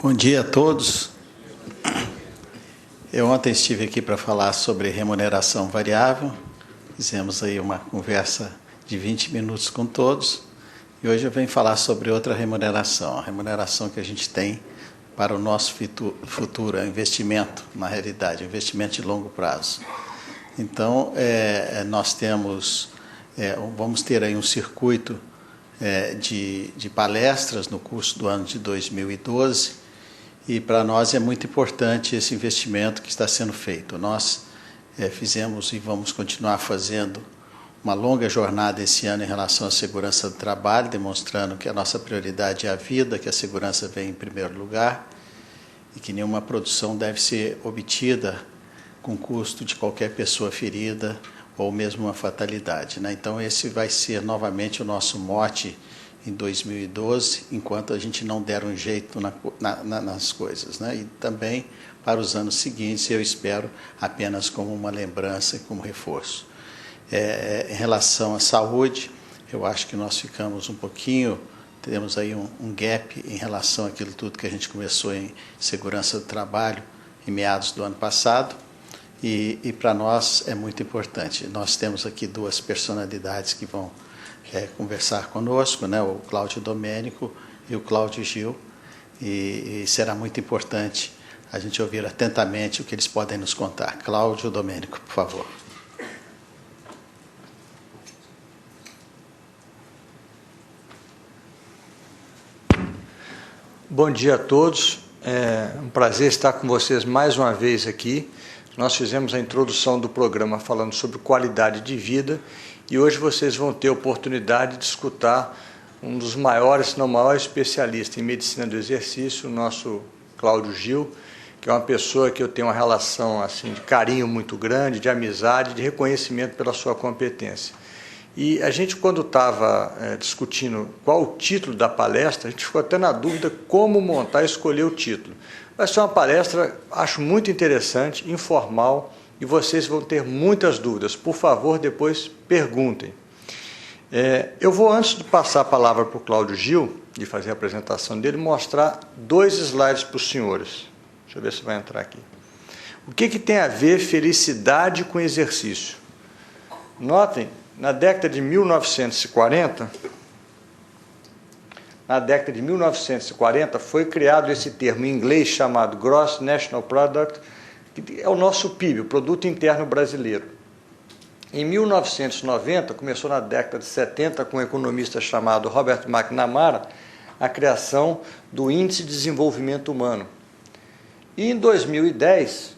Bom dia a todos. Eu ontem estive aqui para falar sobre remuneração variável. Fizemos aí uma conversa de 20 minutos com todos. E hoje eu venho falar sobre outra remuneração, a remuneração que a gente tem para o nosso futuro, é investimento, na realidade, investimento de longo prazo. Então, nós vamos ter aí um circuito de palestras no curso do ano de 2012, e para nós é muito importante esse investimento que está sendo feito. Nós fizemos e vamos continuar fazendo uma longa jornada esse ano em relação à segurança do trabalho, demonstrando que a nossa prioridade é a vida, que a segurança vem em primeiro lugar e que nenhuma produção deve ser obtida com custo de qualquer pessoa ferida ou mesmo uma fatalidade, né? Então esse vai ser novamente o nosso mote em 2012, enquanto a gente não der um jeito nas coisas, né? E também para os anos seguintes, eu espero apenas como uma lembrança e como reforço. Em relação à saúde, eu acho que nós ficamos um pouquinho, temos aí um gap em relação àquilo tudo que a gente começou em segurança do trabalho em meados do ano passado, e para nós é muito importante. Nós temos aqui duas personalidades que vão conversar conosco, né? O Cláudio Domênico e o Cláudio Gil, e será muito importante a gente ouvir atentamente o que eles podem nos contar. Cláudio Domênico, por favor. Bom dia a todos, é um prazer estar com vocês mais uma vez aqui. Nós fizemos a introdução do programa falando sobre qualidade de vida e hoje vocês vão ter a oportunidade de escutar um dos maiores, se não maior especialista em medicina do exercício, o nosso Cláudio Gil, que é uma pessoa que eu tenho uma relação assim, de carinho muito grande, de amizade, de reconhecimento pela sua competência. E a gente, quando estava discutindo qual o título da palestra, a gente ficou até na dúvida como montar e escolher o título. Vai ser uma palestra, acho muito interessante, informal, e vocês vão ter muitas dúvidas. Por favor, depois perguntem. Eu vou, antes de passar a palavra para o Cláudio Gil, de fazer a apresentação dele, mostrar 2 slides para os senhores. Deixa eu ver se vai entrar aqui. O que tem a ver felicidade com exercício? Notem, na década de 1940, foi criado esse termo em inglês chamado Gross National Product, que é o nosso PIB, o Produto Interno Brasileiro. Em 1990, começou na década de 70, com um economista chamado Robert McNamara, a criação do Índice de Desenvolvimento Humano. E em 2010,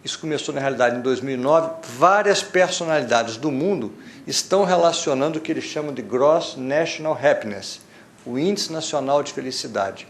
isso começou na realidade em 2009, várias personalidades do mundo estão relacionando o que eles chamam de Gross National Happiness, o Índice Nacional de Felicidade.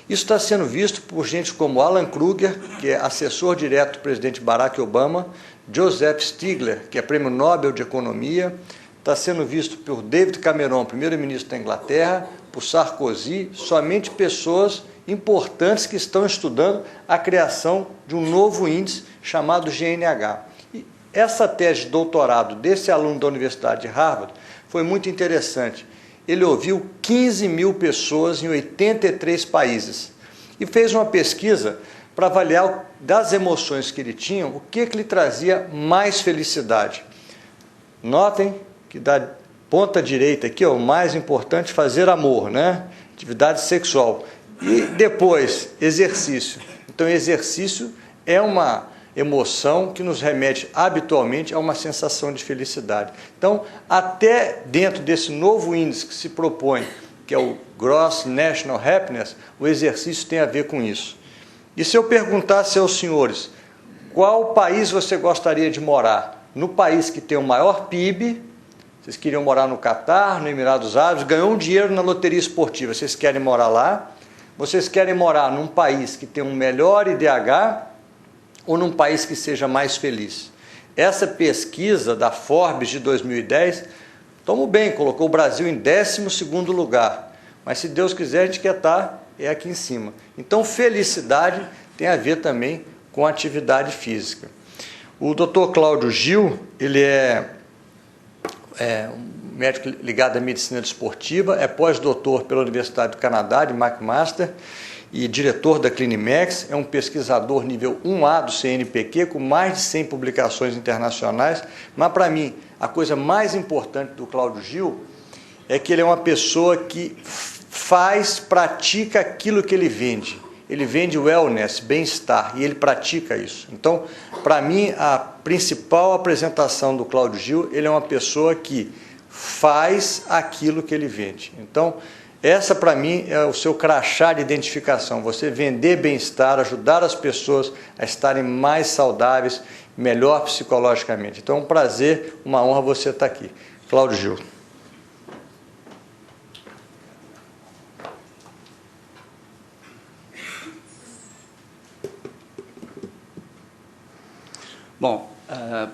Isso está sendo visto por gente como Alan Kruger, que é assessor direto do presidente Barack Obama, Joseph Stiglitz, que é prêmio Nobel de Economia, está sendo visto por David Cameron, primeiro-ministro da Inglaterra, por Sarkozy, somente pessoas importantes que estão estudando a criação de um novo índice chamado GNH. E essa tese de doutorado desse aluno da Universidade de Harvard foi muito interessante. Ele ouviu 15 mil pessoas em 83 países e fez uma pesquisa para avaliar das emoções que ele tinha, o que lhe trazia mais felicidade. Notem que da ponta direita aqui, o mais importante, fazer amor, né? Atividade sexual. E depois, exercício. Então, exercício é uma emoção que nos remete habitualmente a uma sensação de felicidade. Então, até dentro desse novo índice que se propõe, que é o Gross National Happiness, o exercício tem a ver com isso. E se eu perguntasse aos senhores, qual país você gostaria de morar? No país que tem o maior PIB, vocês queriam morar no Catar, no Emirados Árabes, ganhou um dinheiro na loteria esportiva, vocês querem morar lá? Vocês querem morar num país que tem um melhor IDH ou num país que seja mais feliz? Essa pesquisa da Forbes de 2010, tamo bem, colocou o Brasil em 12º lugar, mas se Deus quiser a gente quer estar aqui em cima. Então felicidade tem a ver também com atividade física. O Dr. Cláudio Gil, ele é um médico ligado à medicina desportiva, é pós-doutor pela Universidade do Canadá, de McMaster, e diretor da Clinimex, é um pesquisador nível 1A do CNPq, com mais de 100 publicações internacionais, mas para mim, a coisa mais importante do Cláudio Gil é que ele é uma pessoa que pratica aquilo que ele vende. Ele vende wellness, bem-estar, e ele pratica isso. Então, para mim, a principal apresentação do Cláudio Gil, ele é uma pessoa que faz aquilo que ele vende. Então, essa para mim é o seu crachá de identificação, você vender bem-estar, ajudar as pessoas a estarem mais saudáveis, melhor psicologicamente. Então é um prazer, uma honra você estar aqui. Cláudio Gil. Bom,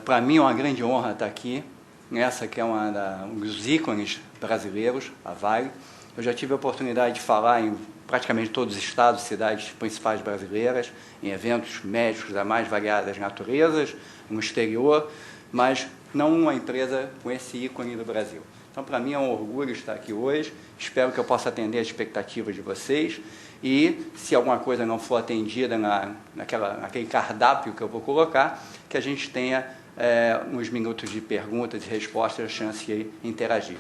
para mim é uma grande honra estar aqui, nessa que é um dos ícones brasileiros, a Vale. Eu já tive a oportunidade de falar em praticamente todos os estados e cidades principais brasileiras, em eventos médicos das mais variadas naturezas, no exterior, mas não uma empresa com esse ícone do Brasil. Então, para mim é um orgulho estar aqui hoje, espero que eu possa atender as expectativas de vocês e, se alguma coisa não for atendida naquele cardápio que eu vou colocar, que a gente tenha uns minutos de perguntas e respostas, a chance de interagir.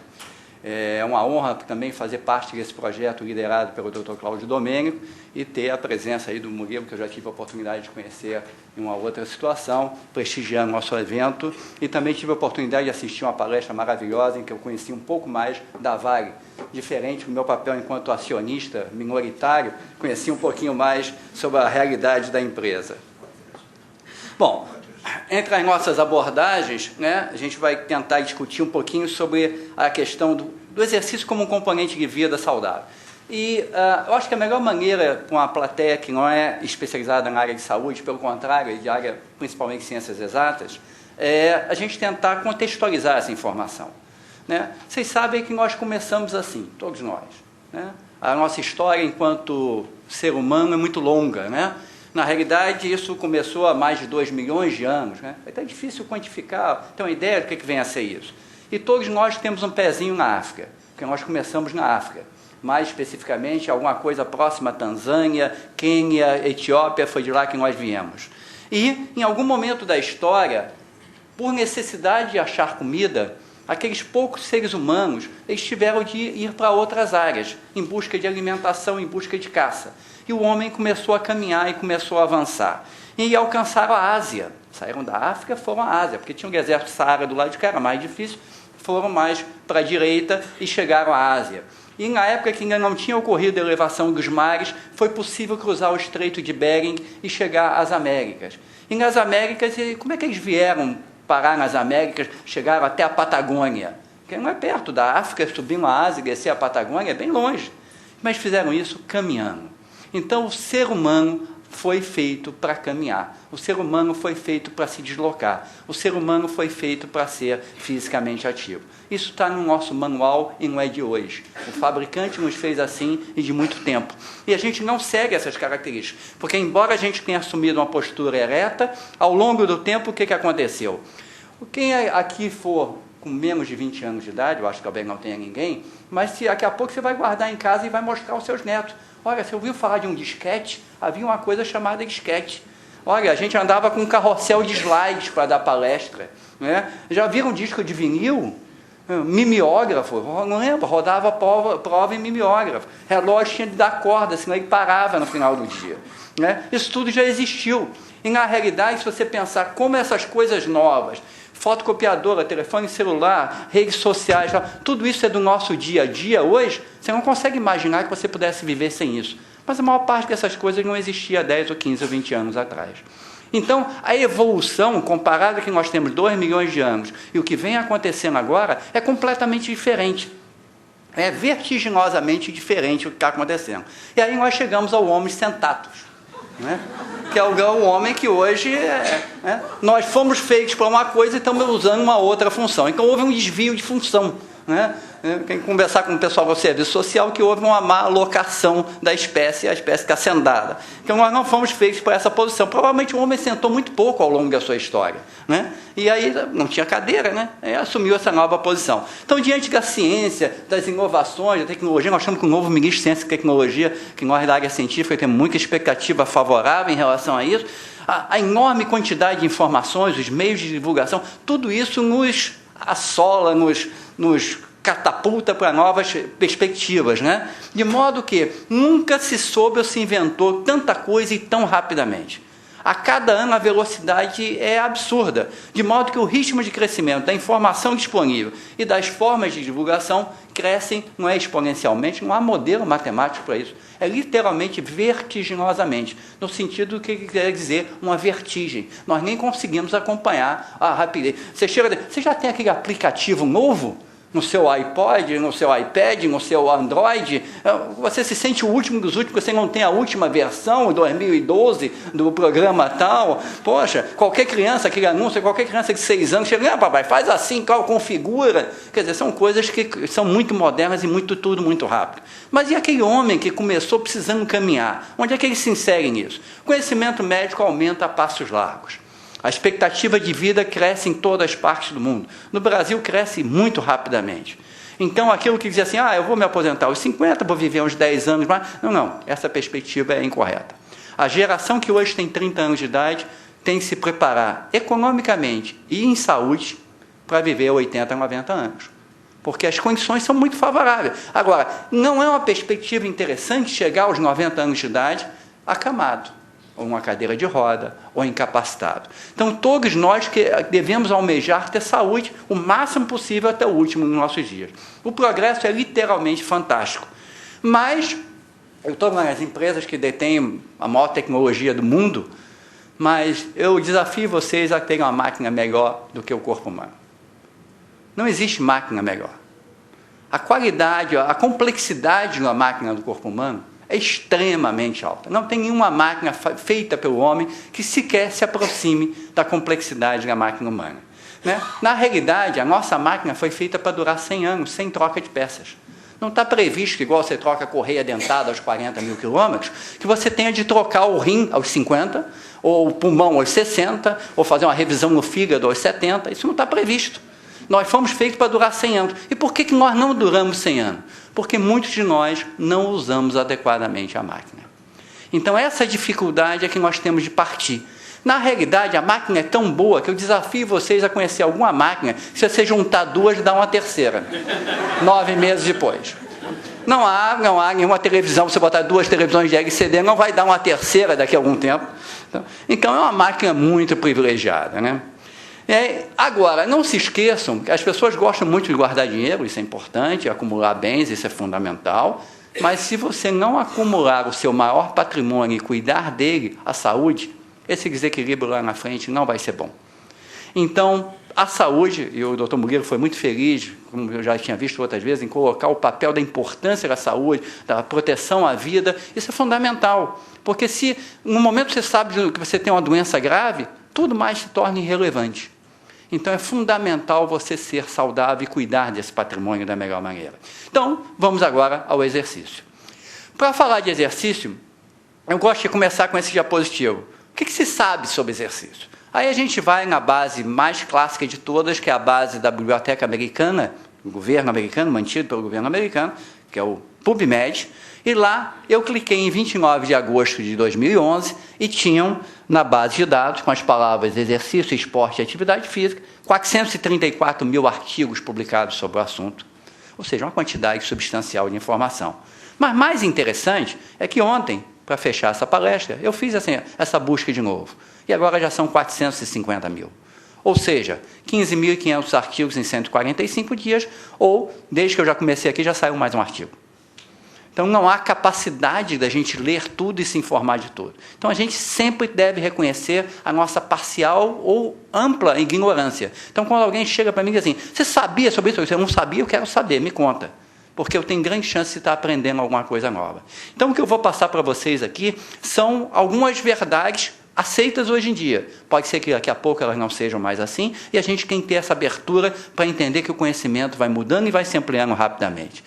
É uma honra também fazer parte desse projeto liderado pelo Dr. Cláudio Domênico e ter a presença aí do Murilo, que eu já tive a oportunidade de conhecer em uma outra situação, prestigiando o nosso evento, e também tive a oportunidade de assistir uma palestra maravilhosa em que eu conheci um pouco mais da Vale, diferente do meu papel enquanto acionista minoritário, conheci um pouquinho mais sobre a realidade da empresa. Bom, entre as nossas abordagens, né, a gente vai tentar discutir um pouquinho sobre a questão do exercício como um componente de vida saudável. E eu acho que a melhor maneira com uma plateia que não é especializada na área de saúde, pelo contrário, de área principalmente de ciências exatas, é a gente tentar contextualizar essa informação. Né? Vocês sabem que nós começamos assim, todos nós. Né? A nossa história enquanto ser humano é muito longa, né? Na realidade, isso começou há mais de 2 milhões de anos. Né? É até difícil quantificar, ter uma ideia do que vem a ser isso. E todos nós temos um pezinho na África, porque nós começamos na África. Mais especificamente, alguma coisa próxima a Tanzânia, Quênia, Etiópia, foi de lá que nós viemos. E, em algum momento da história, por necessidade de achar comida, aqueles poucos seres humanos, eles tiveram de ir para outras áreas, em busca de alimentação, em busca de caça. E o homem começou a caminhar e começou a avançar. E alcançaram a Ásia. Saíram da África, foram à Ásia, porque tinha o deserto Saara do lado de cá, era mais difícil, foram mais para a direita e chegaram à Ásia. E na época que ainda não tinha ocorrido a elevação dos mares, foi possível cruzar o Estreito de Bering e chegar às Américas. E nas Américas, como é que eles vieram parar nas Américas, chegaram até a Patagônia? Porque não é perto da África, subindo a Ásia e descer a Patagônia, é bem longe. Mas fizeram isso caminhando. Então, o ser humano foi feito para caminhar. O ser humano foi feito para se deslocar. O ser humano foi feito para ser fisicamente ativo. Isso está no nosso manual e não é de hoje. O fabricante nos fez assim e de muito tempo. E a gente não segue essas características, porque embora a gente tenha assumido uma postura ereta, ao longo do tempo, o que aconteceu? Quem aqui for com menos de 20 anos de idade, eu acho que talvez não tenha ninguém, mas daqui a pouco você vai guardar em casa e vai mostrar aos seus netos. Olha, você ouviu falar de um disquete? Havia uma coisa chamada disquete. Olha, a gente andava com um carrossel de slides para dar palestra. Né? Já viram um disco de vinil? Mimeógrafo, não lembro, rodava prova em mimeógrafo. Relógio tinha de dar corda, senão ele parava no final do dia. Né? Isso tudo já existiu. E na realidade, se você pensar como essas coisas novas, fotocopiadora, telefone celular, redes sociais, tudo isso é do nosso dia a dia hoje, você não consegue imaginar que você pudesse viver sem isso. Mas a maior parte dessas coisas não existia há 10 ou 15 ou 20 anos atrás. Então, a evolução, comparada ao que nós temos 2 milhões de anos e o que vem acontecendo agora, é completamente diferente. É vertiginosamente diferente o que está acontecendo. E aí nós chegamos ao Homo sentatus, né? Que é o homem que hoje nós fomos feitos para uma coisa e estamos usando uma outra função. Então houve um desvio de função. né? Quem conversar com o pessoal do serviço social que houve uma má alocação da espécie, a espécie cacendada. Então nós não fomos feitos para essa posição. Provavelmente o homem sentou muito pouco ao longo da sua história, né? E aí não tinha cadeira, né? Aí assumiu essa nova posição. Então, diante da ciência, das inovações, da tecnologia, nós estamos com o novo ministro de Ciência e Tecnologia, que nós da área científica temos muita expectativa favorável em relação a isso. A enorme quantidade de informações, os meios de divulgação, tudo isso nos assola, nos catapulta para novas perspectivas, né? De modo que nunca se soube ou se inventou tanta coisa e tão rapidamente. A cada ano a velocidade é absurda, de modo que o ritmo de crescimento da informação disponível e das formas de divulgação crescem, não é exponencialmente, não há modelo matemático para isso, é literalmente vertiginosamente, no sentido que quer dizer uma vertigem. Nós nem conseguimos acompanhar a rapidez. Você já tem aquele aplicativo novo no seu iPod, no seu iPad, no seu Android? Você se sente o último dos últimos, você não tem a última versão, 2012, do programa tal. Poxa, qualquer criança, aquele anúncio, qualquer criança de 6 anos, chega, papai, faz assim, configura. Quer dizer, são coisas que são muito modernas e tudo muito rápido. Mas e aquele homem que começou precisando caminhar? Onde é que ele se insere nisso? O conhecimento médico aumenta a passos largos. A expectativa de vida cresce em todas as partes do mundo. No Brasil, cresce muito rapidamente. Então, aquilo que dizia assim, eu vou me aposentar aos 50, vou viver uns 10 anos mais. Não, essa perspectiva é incorreta. A geração que hoje tem 30 anos de idade tem que se preparar economicamente e em saúde para viver 80, 90 anos. Porque as condições são muito favoráveis. Agora, não é uma perspectiva interessante chegar aos 90 anos de idade acamado, ou uma cadeira de roda, ou incapacitado. Então, todos nós que devemos almejar ter saúde o máximo possível até o último dos nossos dias. O progresso é literalmente fantástico. Mas, eu estou nas empresas que detêm a maior tecnologia do mundo, mas eu desafio vocês a terem uma máquina melhor do que o corpo humano. Não existe máquina melhor. A qualidade, a complexidade de uma máquina do corpo humano é extremamente alta. Não tem nenhuma máquina feita pelo homem que sequer se aproxime da complexidade da máquina humana, né? Na realidade, a nossa máquina foi feita para durar 100 anos, sem troca de peças. Não está previsto, igual você troca a correia dentada aos 40 mil quilômetros, que você tenha de trocar o rim aos 50, ou o pulmão aos 60, ou fazer uma revisão no fígado aos 70. Isso não está previsto. Nós fomos feitos para durar 100 anos. E por que nós não duramos 100 anos? Porque muitos de nós não usamos adequadamente a máquina. Então, essa dificuldade é que nós temos de partir. Na realidade, a máquina é tão boa que eu desafio vocês a conhecer alguma máquina, se você juntar duas, dá uma terceira. 9 meses depois. Não há nenhuma televisão, você botar 2 televisões de LCD, não vai dar uma terceira daqui a algum tempo. Então, é uma máquina muito privilegiada, né? Agora, não se esqueçam que as pessoas gostam muito de guardar dinheiro, isso é importante, acumular bens, isso é fundamental, mas se você não acumular o seu maior patrimônio e cuidar dele, a saúde, esse desequilíbrio lá na frente não vai ser bom. Então, a saúde, e o Dr. Muguiro foi muito feliz, como eu já tinha visto outras vezes, em colocar o papel da importância da saúde, da proteção à vida, isso é fundamental, porque se no momento você sabe que você tem uma doença grave, tudo mais se torna irrelevante. Então, é fundamental você ser saudável e cuidar desse patrimônio da melhor maneira. Então, vamos agora ao exercício. Para falar de exercício, eu gosto de começar com esse diapositivo. O que se sabe sobre exercício? Aí a gente vai na base mais clássica de todas, que é a base da Biblioteca Americana, do governo americano, mantido pelo governo americano, que é o PubMed, e lá eu cliquei em 29 de agosto de 2011 e tinham na base de dados, com as palavras exercício, esporte e atividade física, 434 mil artigos publicados sobre o assunto, ou seja, uma quantidade substancial de informação. Mas mais interessante é que ontem, para fechar essa palestra, eu fiz essa busca de novo, e agora já são 450 mil. Ou seja, 15.500 artigos em 145 dias, ou, desde que eu já comecei aqui, já saiu mais um artigo. Então, não há capacidade da gente ler tudo e se informar de tudo. Então, a gente sempre deve reconhecer a nossa parcial ou ampla ignorância. Então, quando alguém chega para mim e diz assim, você sabia sobre isso? Eu não sabia, eu quero saber, me conta. Porque eu tenho grande chance de estar aprendendo alguma coisa nova. Então, o que eu vou passar para vocês aqui são algumas verdades aceitas hoje em dia. Pode ser que daqui a pouco elas não sejam mais assim, e a gente tem que ter essa abertura para entender que o conhecimento vai mudando e vai se ampliando rapidamente.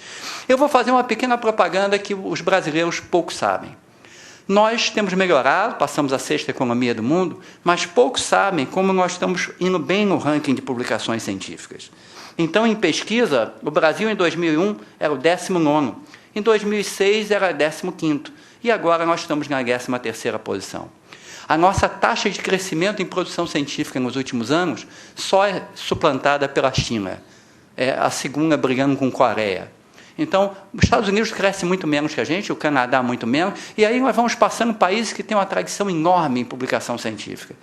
Eu vou fazer uma pequena propaganda que os brasileiros pouco sabem. Nós temos melhorado, passamos a 6ª economia do mundo, mas poucos sabem como nós estamos indo bem no ranking de publicações científicas. Então, em pesquisa, o Brasil em 2001 era o 19º, em 2006 era o 15º, e agora nós estamos na 13ª posição. A nossa taxa de crescimento em produção científica nos últimos anos só é suplantada pela China, é a segunda brigando com a Coreia. Então, os Estados Unidos crescem muito menos que a gente, o Canadá muito menos, e aí nós vamos passando países que têm uma tradição enorme em publicação científica.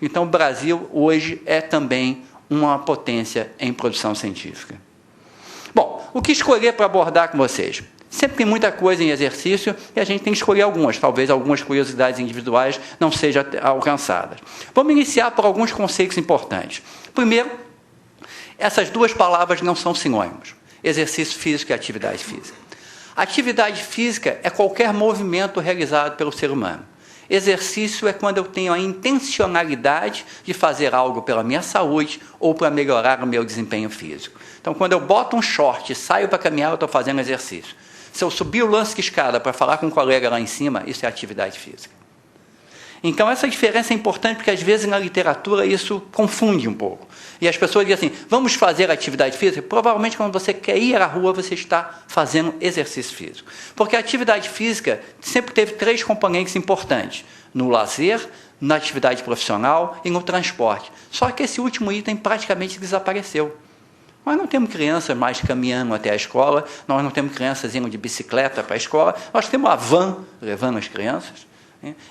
Então, o Brasil hoje é também uma potência em produção científica. Bom, o que escolher para abordar com vocês? Sempre tem muita coisa em exercício e a gente tem que escolher algumas, talvez algumas curiosidades individuais não sejam alcançadas. Vamos iniciar por alguns conceitos importantes. Primeiro, essas duas palavras não são sinônimos. Exercício físico e atividade física. Atividade física é qualquer movimento realizado pelo ser humano. Exercício é quando eu tenho a intencionalidade de fazer algo pela minha saúde ou para melhorar o meu desempenho físico. Então, quando eu boto um short e saio para caminhar, eu estou fazendo exercício. Se eu subir o lance de escada para falar com um colega lá em cima, isso é atividade física. Então, essa diferença é importante porque, às vezes, na literatura, isso confunde um pouco. E as pessoas dizem assim, vamos fazer atividade física? Provavelmente, quando você quer ir à rua, você está fazendo exercício físico. Porque a atividade física sempre teve 3 componentes importantes. No lazer, na atividade profissional e no transporte. Só que esse último item praticamente desapareceu. Nós não temos crianças mais caminhando até a escola, nós não temos crianças indo de bicicleta para a escola, nós temos a van levando as crianças.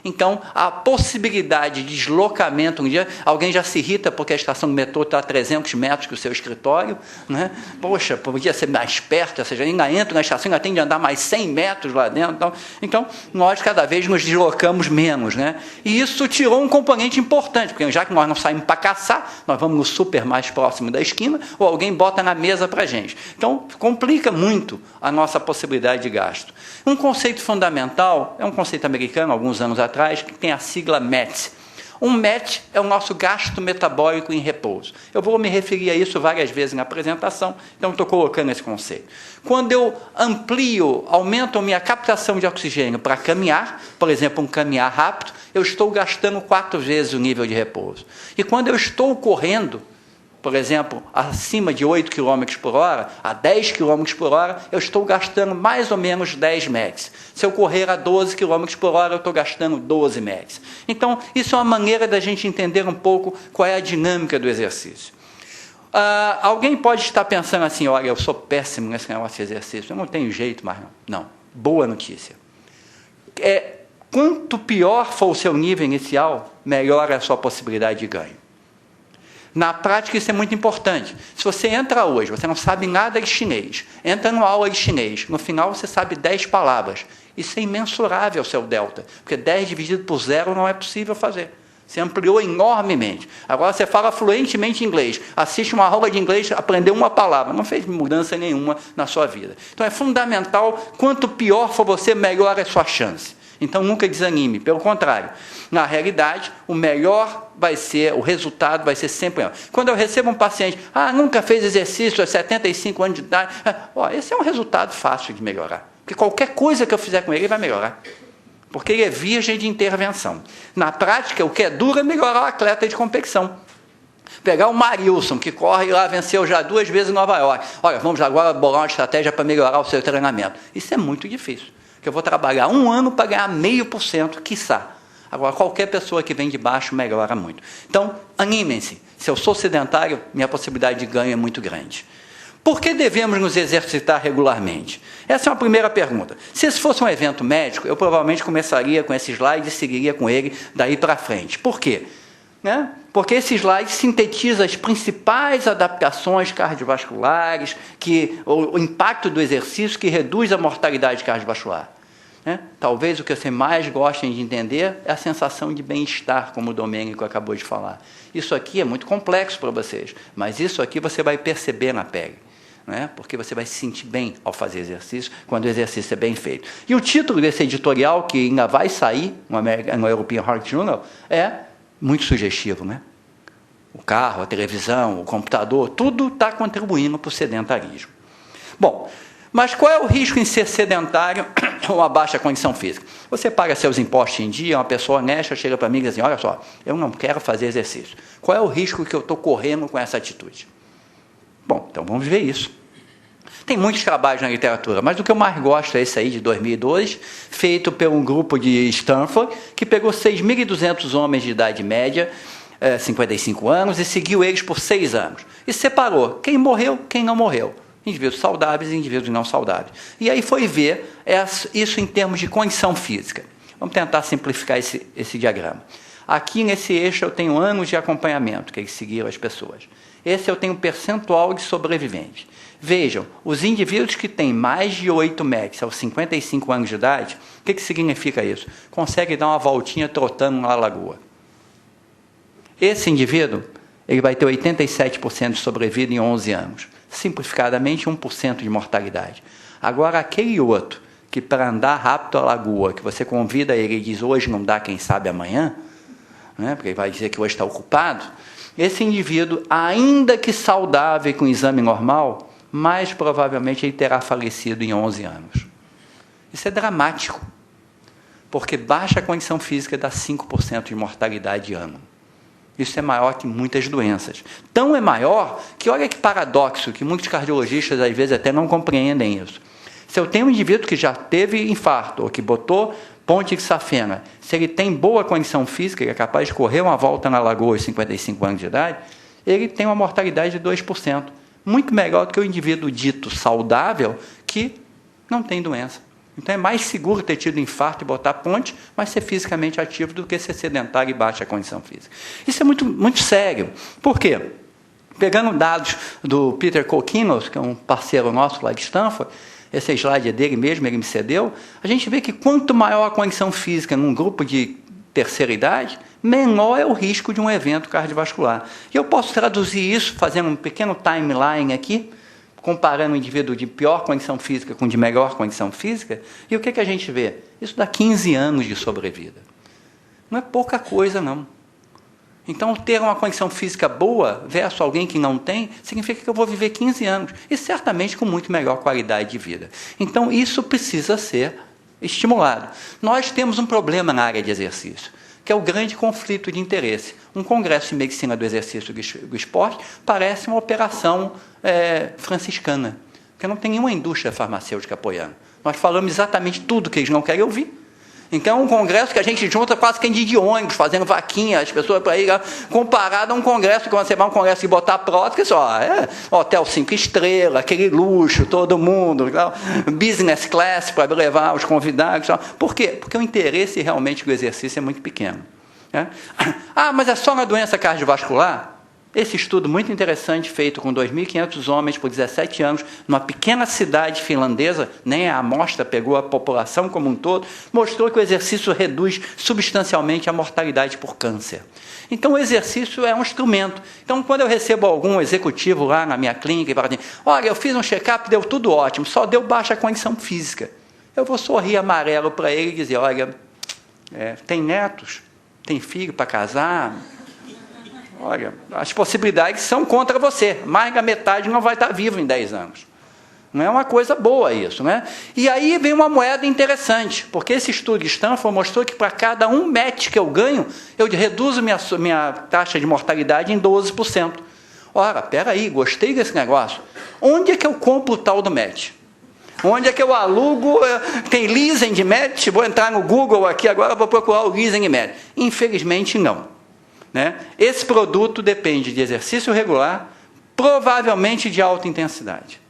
Então, a possibilidade de deslocamento um dia, alguém já se irrita porque a estação do metrô está a 300 metros do seu escritório, né? Poxa, podia ser mais perto, ou seja, ainda entra na estação, ainda tem de andar mais 100 metros lá dentro. Então, nós cada vez nos deslocamos menos, né? E isso tirou um componente importante, porque já que nós não saímos para caçar, nós vamos no super mais próximo da esquina, ou alguém bota na mesa para a gente. Então, complica muito a nossa possibilidade de gasto. Um conceito fundamental, é um conceito americano, alguns anos atrás, que tem a sigla MET. Um MET é o nosso gasto metabólico em repouso. Eu vou me referir a isso várias vezes na apresentação, então estou colocando esse conceito. Quando eu amplio, aumento a minha captação de oxigênio para caminhar, por exemplo, um caminhar rápido, eu estou gastando 4 vezes o nível de repouso. E quando eu estou correndo, por exemplo, acima de 8 km por hora, a 10 km por hora, eu estou gastando mais ou menos 10 METs. Se eu correr a 12 km por hora, eu estou gastando 12 METs. Então, isso é uma maneira da gente entender um pouco qual é a dinâmica do exercício. Alguém pode estar pensando assim, olha, eu sou péssimo nesse negócio de exercício, eu não tenho jeito mais não. Não, boa notícia. Quanto pior for o seu nível inicial, melhor é a sua possibilidade de ganho. Na prática, isso é muito importante. Se você entra hoje, você não sabe nada de chinês, entra numa aula de chinês, no final você sabe 10 palavras. Isso é imensurável, seu delta, porque 10 dividido por 0 não é possível fazer. Você ampliou enormemente. Agora você fala fluentemente inglês, assiste uma aula de inglês, aprendeu uma palavra, não fez mudança nenhuma na sua vida. Então é fundamental, quanto pior for você, melhor é a sua chance. Então nunca desanime, pelo contrário. Na realidade, o melhor vai ser, o resultado vai ser sempre melhor. Quando eu recebo um paciente, nunca fez exercício há 75 anos de idade, esse é um resultado fácil de melhorar. Porque qualquer coisa que eu fizer com ele vai melhorar. Porque ele é virgem de intervenção. Na prática, o que é duro é melhorar o atleta de competição. Pegar o Marilson, que corre lá, venceu já 2 vezes em Nova York. Olha, vamos agora bolar uma estratégia para melhorar o seu treinamento. Isso é muito difícil. Porque eu vou trabalhar 1 ano para ganhar 0,5%, quiçá. Agora, qualquer pessoa que vem de baixo melhora muito. Então, animem-se. Se eu sou sedentário, minha possibilidade de ganho é muito grande. Por que devemos nos exercitar regularmente? Essa é uma primeira pergunta. Se esse fosse um evento médico, eu provavelmente começaria com esse slide e seguiria com ele daí para frente. Por quê? Porque esse slide sintetiza as principais adaptações cardiovasculares, o impacto do exercício que reduz a mortalidade cardiovascular. Talvez o que você mais gostem de entender é a sensação de bem-estar, como o Domênico acabou de falar. Isso aqui é muito complexo para vocês, mas isso aqui você vai perceber na pele. né? Porque você vai se sentir bem ao fazer exercício, quando o exercício é bem feito. E o título desse editorial, que ainda vai sair no European Heart Journal, é muito sugestivo, né? O carro, a televisão, o computador, tudo está contribuindo para o sedentarismo. Bom, mas qual é o risco em ser sedentário ou a baixa condição física? Você paga seus impostos em dia, uma pessoa honesta chega para mim e diz assim, olha só, eu não quero fazer exercício. Qual é o risco que eu estou correndo com essa atitude? Bom, então vamos ver isso. Tem muitos trabalhos na literatura, mas o que eu mais gosto é esse aí de 2002, feito por um grupo de Stanford, que pegou 6.200 homens de idade média, 55 anos, e seguiu eles por 6 anos. E separou quem morreu, quem não morreu. Indivíduos saudáveis e indivíduos não saudáveis. E aí foi ver isso em termos de condição física. Vamos tentar simplificar esse diagrama. Aqui nesse eixo eu tenho anos de acompanhamento, que eles seguiram as pessoas. Esse eu tenho percentual de sobreviventes. Vejam, os indivíduos que têm mais de 8 MECs aos 55 anos de idade, o que significa isso? Conseguem dar uma voltinha trotando na lagoa. Esse indivíduo, ele vai ter 87% de sobrevida em 11 anos. Simplificadamente, 1% de mortalidade. Agora, aquele outro, que para andar rápido à lagoa, que você convida ele e diz, hoje não dá, quem sabe amanhã, né, porque ele vai dizer que hoje está ocupado, esse indivíduo, ainda que saudável e com exame normal, mais provavelmente ele terá falecido em 11 anos. Isso é dramático, porque baixa condição física dá 5% de mortalidade ano. Isso é maior que muitas doenças. Tão é maior que, olha que paradoxo, que muitos cardiologistas às vezes até não compreendem isso. Se eu tenho um indivíduo que já teve infarto, ou que botou ponte de safena, se ele tem boa condição física, ele é capaz de correr uma volta na lagoa aos 55 anos de idade, ele tem uma mortalidade de 2%. Muito melhor do que o indivíduo dito saudável que não tem doença. Então é mais seguro ter tido infarto e botar ponte, mas ser fisicamente ativo do que ser sedentário e baixa condição física. Isso é muito, muito sério. Por quê? Pegando dados do Peter Kokinos, que é um parceiro nosso lá de Stanford, esse slide é dele mesmo, ele me cedeu, a gente vê que quanto maior a condição física num grupo de terceira idade, menor é o risco de um evento cardiovascular. E eu posso traduzir isso fazendo um pequeno timeline aqui, comparando o indivíduo de pior condição física com de melhor condição física, e o que a gente vê? Isso dá 15 anos de sobrevida. Não é pouca coisa, não. Então, ter uma condição física boa versus alguém que não tem, significa que eu vou viver 15 anos, e certamente com muito melhor qualidade de vida. Então, isso precisa ser estimulado. Nós temos um problema na área de exercício, que é o grande conflito de interesse. Um congresso de medicina do exercício e do esporte parece uma operação franciscana, porque não tem nenhuma indústria farmacêutica apoiando. Nós falamos exatamente tudo que eles não querem ouvir. Então, é um congresso que a gente junta quase que de ônibus, fazendo vaquinha, as pessoas para ir, comparado a um congresso, quando você vai a um congresso e botar prótese, hotel 5 estrelas, aquele luxo, todo mundo, business class para levar os convidados. Por quê? Porque o interesse realmente do exercício é muito pequeno. Né? Mas é só na doença cardiovascular? Esse estudo muito interessante, feito com 2.500 homens por 17 anos, numa pequena cidade finlandesa, nem a amostra pegou a população como um todo, mostrou que o exercício reduz substancialmente a mortalidade por câncer. Então, o exercício é um instrumento. Então, quando eu recebo algum executivo lá na minha clínica e fala assim, olha, eu fiz um check-up, deu tudo ótimo, só deu baixa condição física. Eu vou sorrir amarelo para ele e dizer, olha, tem netos, tem filho para casar... Olha, as possibilidades são contra você. Mais da metade não vai estar vivo em 10 anos. Não é uma coisa boa isso, né? E aí vem uma moeda interessante, porque esse estudo de Stanford mostrou que para cada um MET que eu ganho, eu reduzo minha taxa de mortalidade em 12%. Ora, peraí, gostei desse negócio. Onde é que eu compro o tal do MET? Onde é que eu alugo? Tem leasing de MET? Vou entrar no Google aqui agora, vou procurar o leasing de MET. Infelizmente, não. Né? Esse produto depende de exercício regular, provavelmente de alta intensidade.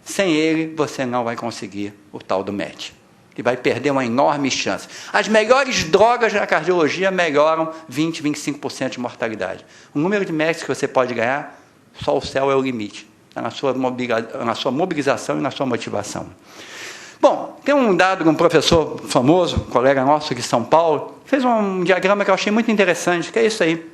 Sem ele, você não vai conseguir o tal do MET. E vai perder uma enorme chance. As melhores drogas na cardiologia melhoram 20%, 25% de mortalidade. O número de METs que você pode ganhar, só o céu é o limite. Na sua mobilização e na sua motivação. Bom, tem um dado de um professor famoso, um colega nosso de São Paulo, fez um diagrama que eu achei muito interessante, que é isso aí.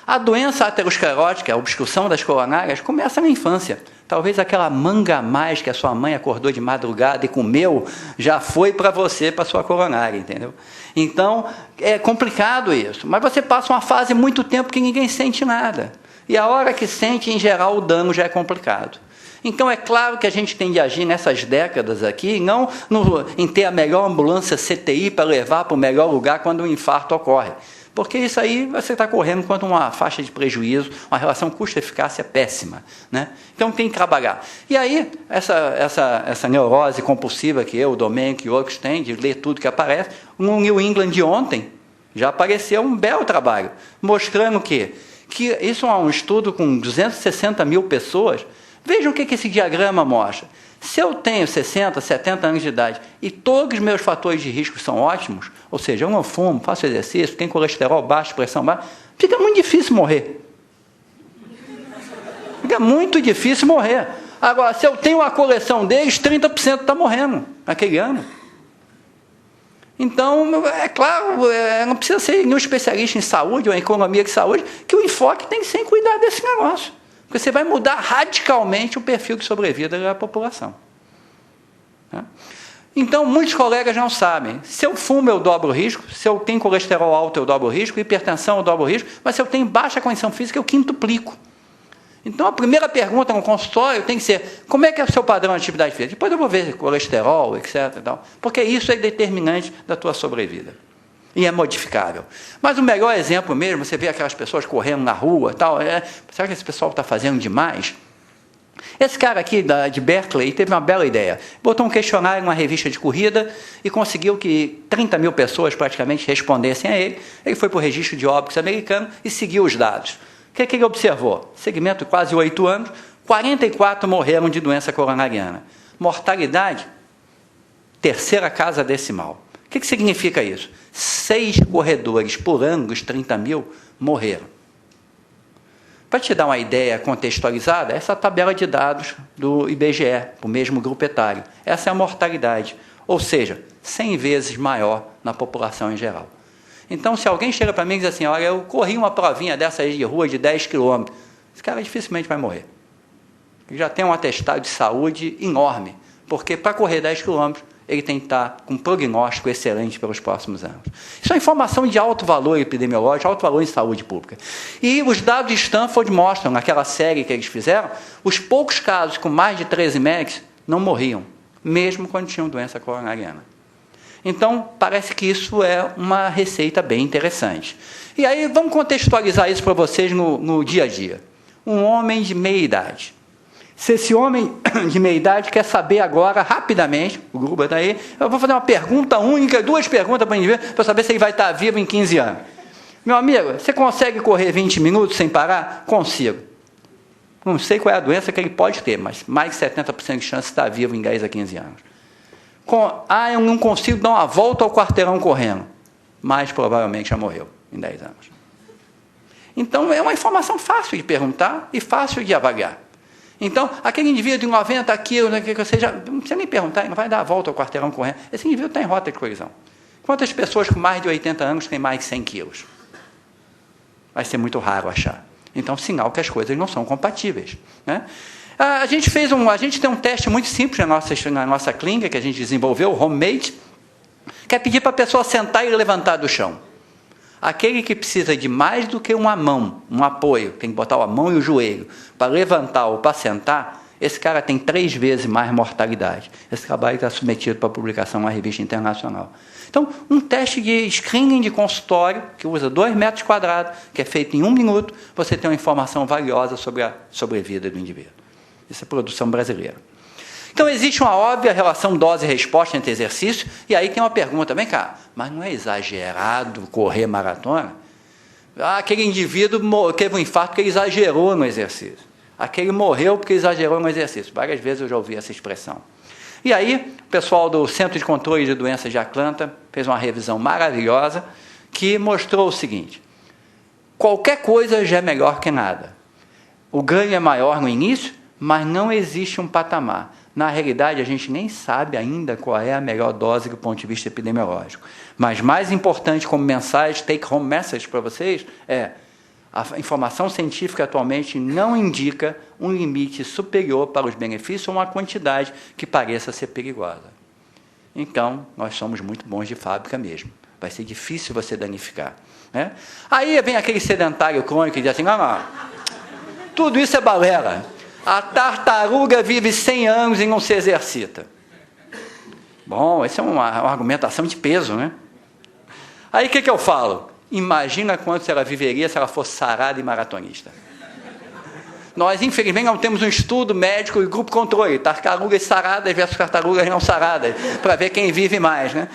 A doença aterosclerótica, a obstrução das coronárias, começa na infância. talvez aquela manga a mais que a sua mãe acordou de madrugada e comeu, já foi para você, para a sua coronária, entendeu? Então, é complicado isso. Mas você passa uma fase muito tempo que ninguém sente nada. E a hora que sente, em geral, o dano já é complicado. Então, é claro que a gente tem de agir nessas décadas aqui, não em ter a melhor ambulância CTI para levar para o melhor lugar quando um infarto ocorre. Porque isso aí você está correndo contra uma faixa de prejuízo, uma relação custo-eficácia péssima, né? Então tem que trabalhar. E aí, essa neurose compulsiva que eu, o Domênico e outros têm, de ler tudo que aparece, no New England de ontem, já apareceu um belo trabalho, mostrando que isso é um estudo com 260 mil pessoas. Vejam o que esse diagrama mostra. Se eu tenho 60, 70 anos de idade e todos os meus fatores de risco são ótimos, ou seja, eu não fumo, faço exercício, tenho colesterol baixo, pressão baixa, fica muito difícil morrer. Fica muito difícil morrer. Agora, se eu tenho uma coleção deles, 30% está morrendo naquele ano. Então, é claro, não precisa ser nenhum especialista em saúde ou em economia de saúde, que o enfoque tem que ser em cuidar desse negócio. Porque você vai mudar radicalmente o perfil de sobrevida da população. Então, muitos colegas não sabem. Se eu fumo, eu dobro o risco. Se eu tenho colesterol alto, eu dobro o risco. Hipertensão, eu dobro o risco. Mas se eu tenho baixa condição física, eu quintuplico. Então, a primeira pergunta no consultório tem que ser: como é que é o seu padrão de atividade física? Depois eu vou ver colesterol, etc. Porque isso é determinante da tua sobrevida. E é modificável. Mas o melhor exemplo mesmo, você vê aquelas pessoas correndo na rua, tal, será que esse pessoal está fazendo demais? Esse cara aqui de Berkeley teve uma bela ideia. Botou um questionário numa revista de corrida e conseguiu que 30 mil pessoas praticamente respondessem a ele. Ele foi para o registro de óbitos americano e seguiu os dados. O que ele observou? Segmento de quase 8 anos, 44 morreram de doença coronariana. Mortalidade, terceira casa decimal. O que significa isso? 6 corredores por ano dos 30 mil morreram. Para te dar uma ideia contextualizada, essa tabela de dados do IBGE, o mesmo grupo etário. Essa é a mortalidade, ou seja, 100 vezes maior na população em geral. Então, se alguém chega para mim e diz assim: olha, eu corri uma provinha dessa aí de rua de 10 quilômetros, esse cara dificilmente vai morrer. Ele já tem um atestado de saúde enorme, porque para correr 10 quilômetros, ele tem que estar com um prognóstico excelente pelos próximos anos. Isso é informação de alto valor epidemiológico, alto valor em saúde pública. E os dados de Stanford mostram, naquela série que eles fizeram, os poucos casos com mais de 13 MEGs não morriam, mesmo quando tinham doença coronariana. Então, parece que isso é uma receita bem interessante. E aí, vamos contextualizar isso para vocês no dia a dia. Um homem de meia idade. Se esse homem de meia idade quer saber agora, rapidamente, o Gruber está aí, eu vou fazer uma pergunta única, 2 perguntas para o indivíduo, para saber se ele vai estar vivo em 15 anos. Meu amigo, você consegue correr 20 minutos sem parar? Consigo. Não sei qual é a doença que ele pode ter, mas mais de 70% de chance de estar vivo em 10 a 15 anos. Eu não consigo dar uma volta ao quarteirão correndo. Mas provavelmente já morreu em 10 anos. Então, é uma informação fácil de perguntar e fácil de avaliar. Então, aquele indivíduo de 90 quilos, não precisa nem perguntar, ele não vai dar a volta ao quarteirão correndo. Esse indivíduo está em rota de colisão. Quantas pessoas com mais de 80 anos têm mais de 100 quilos? Vai ser muito raro achar. Então, sinal que as coisas não são compatíveis, né? A gente tem um teste muito simples na nossa clínica, que a gente desenvolveu, o homemade, que é pedir para a pessoa sentar e levantar do chão. Aquele que precisa de mais do que uma mão, um apoio, tem que botar a mão e o joelho, para levantar ou para sentar, esse cara tem 3 vezes mais mortalidade. Esse trabalho está submetido para publicação em uma revista internacional. Então, um teste de screening de consultório, que usa 2 metros quadrados, que é feito em 1 minuto, você tem uma informação valiosa sobre a sobrevida do indivíduo. Isso é produção brasileira. Então, existe uma óbvia relação dose-resposta entre exercício, e aí tem uma pergunta: vem cá, mas não é exagerado correr maratona? Aquele indivíduo teve um infarto porque ele exagerou no exercício. Aquele morreu porque exagerou no exercício. Várias vezes eu já ouvi essa expressão. E aí, o pessoal do Centro de Controle de Doenças de Atlanta fez uma revisão maravilhosa que mostrou o seguinte: qualquer coisa já é melhor que nada. O ganho é maior no início, mas não existe um patamar. Na realidade, a gente nem sabe ainda qual é a melhor dose do ponto de vista epidemiológico. Mas mais importante como mensagem, take home message para vocês, é: A informação científica atualmente não indica um limite superior para os benefícios ou uma quantidade que pareça ser perigosa. Então, nós somos muito bons de fábrica mesmo. Vai ser difícil você danificar. Né? Aí vem aquele sedentário crônico e diz assim, não, tudo isso é balela. A tartaruga vive 100 anos e não se exercita. Bom, essa é uma argumentação de peso, né? Aí o que eu falo? Imagina quanto ela viveria se ela fosse sarada e maratonista. Nós, infelizmente, não temos um estudo médico e grupo controle, tartarugas saradas versus tartarugas não saradas, para ver quem vive mais, né?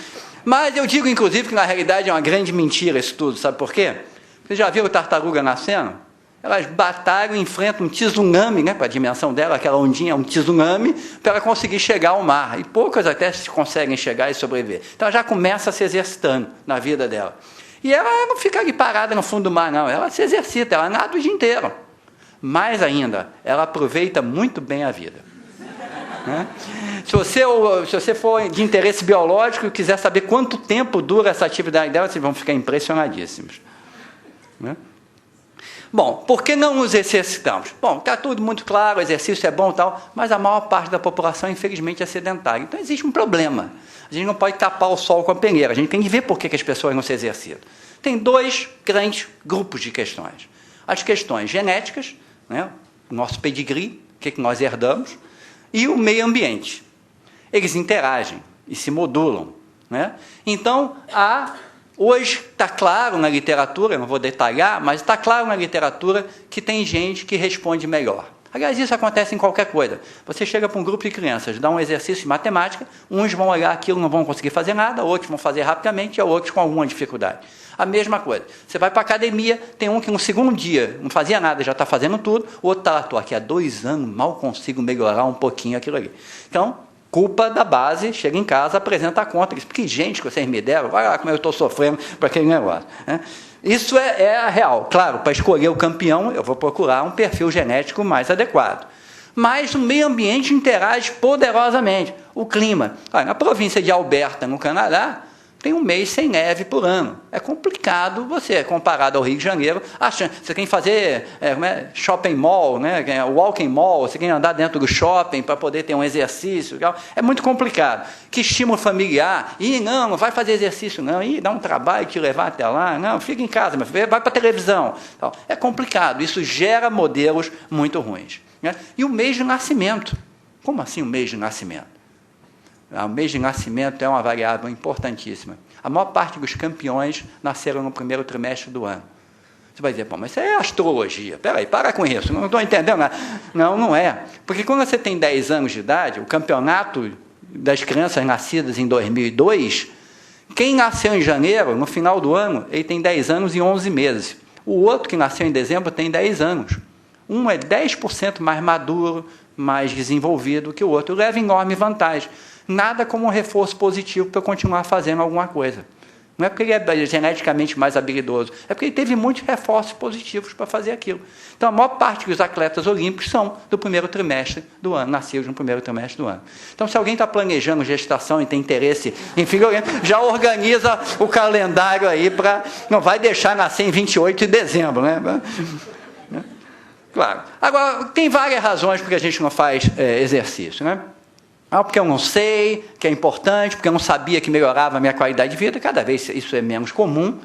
Mas eu digo, inclusive, que na realidade é uma grande mentira esse estudo, sabe por quê? Vocês já viram tartaruga nascendo? Elas batalham e enfrentam um tsunami, né, para a dimensão dela, aquela ondinha, um tsunami, para ela conseguir chegar ao mar. E poucas até conseguem chegar e sobreviver. Então ela já começa se exercitando na vida dela. E ela não fica ali parada no fundo do mar, não. Ela se exercita, ela nada o dia inteiro. Mais ainda, ela aproveita muito bem a vida. Né? Se você for de interesse biológico e quiser saber quanto tempo dura essa atividade dela, vocês vão ficar impressionadíssimos. Né? Bom, por que não nos exercitamos? Bom, está tudo muito claro, o exercício é bom e tal, mas a maior parte da população, infelizmente, é sedentária. Então, existe um problema. A gente não pode tapar o sol com a peneira. A gente tem que ver por que as pessoas não se exercitam. Tem dois grandes grupos de questões. As questões genéticas, né, o nosso pedigree, o que nós herdamos, e o meio ambiente. Eles interagem e se modulam. Né? Então, hoje está claro na literatura, eu não vou detalhar, mas está claro na literatura que tem gente que responde melhor. Aliás, isso acontece em qualquer coisa. Você chega para um grupo de crianças, dá um exercício de matemática, uns vão olhar aquilo e não vão conseguir fazer nada, outros vão fazer rapidamente e outros com alguma dificuldade. A mesma coisa. Você vai para a academia, tem um que no segundo dia não fazia nada, já está fazendo tudo, o outro está lá, estou aqui há 2 anos, mal consigo melhorar um pouquinho aquilo ali. Então, culpa da base, chega em casa, apresenta a conta, diz, que gente que vocês me deram, vai lá como eu estou sofrendo para aquele negócio. Né? Isso é a real. Claro, para escolher o campeão, eu vou procurar um perfil genético mais adequado. Mas o meio ambiente interage poderosamente. O clima. Na província de Alberta, no Canadá, tem um mês sem neve por ano. É complicado você, comparado ao Rio de Janeiro, você tem que fazer shopping mall, né, walking mall, você tem que andar dentro do shopping para poder ter um exercício. É muito complicado. Que estímulo familiar. Não vai fazer exercício, não. Dá um trabalho te levar até lá. Não, fica em casa, vai para a televisão. É complicado. Isso gera modelos muito ruins. Né? E o mês de nascimento. Como assim o mês de nascimento? O mês de nascimento é uma variável importantíssima. A maior parte dos campeões nasceram no primeiro trimestre do ano. Você vai dizer, bom, mas isso é astrologia. Peraí, para com isso, não estou entendendo nada. Não, não é. Porque quando você tem 10 anos de idade, o campeonato das crianças nascidas em 2002, quem nasceu em janeiro, no final do ano, ele tem 10 anos e 11 meses. O outro que nasceu em dezembro tem 10 anos. Um é 10% mais maduro, mais desenvolvido que o outro. Leva enorme vantagem. Nada como um reforço positivo para eu continuar fazendo alguma coisa. Não é porque ele é geneticamente mais habilidoso, é porque ele teve muitos reforços positivos para fazer aquilo. Então, a maior parte dos atletas olímpicos são do primeiro trimestre do ano, nascidos no primeiro trimestre do ano. Então, se alguém está planejando gestação e tem interesse em filho olímpico, já organiza o calendário aí para... Não vai deixar nascer em 28 de dezembro, né? Claro. Agora, tem várias razões porque a gente não faz exercício, né? Porque eu não sei, que é importante, porque eu não sabia que melhorava a minha qualidade de vida, cada vez isso é menos comum,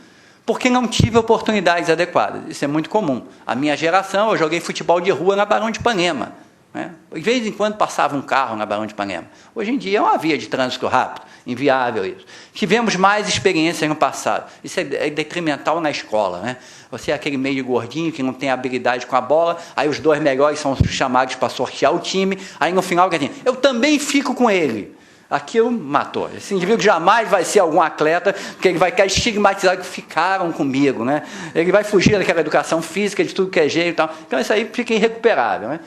porque não tive oportunidades adequadas. Isso é muito comum. A minha geração, eu joguei futebol de rua na Barão de Ipanema. Né? De vez em quando passava um carro na Barão de Ipanema. Hoje em dia é uma via de trânsito rápido, inviável isso. Tivemos mais experiências no passado. Isso é detrimental na escola. Né? Você é aquele meio gordinho que não tem habilidade com a bola, aí os 2 melhores são chamados para sortear o time, aí no final, eu também fico com ele. Aquilo matou. Esse indivíduo jamais vai ser algum atleta, porque ele vai ficar estigmatizado que ficaram comigo. Né? Ele vai fugir daquela educação física, de tudo que é jeito e tal. Então isso aí fica irrecuperável. Né?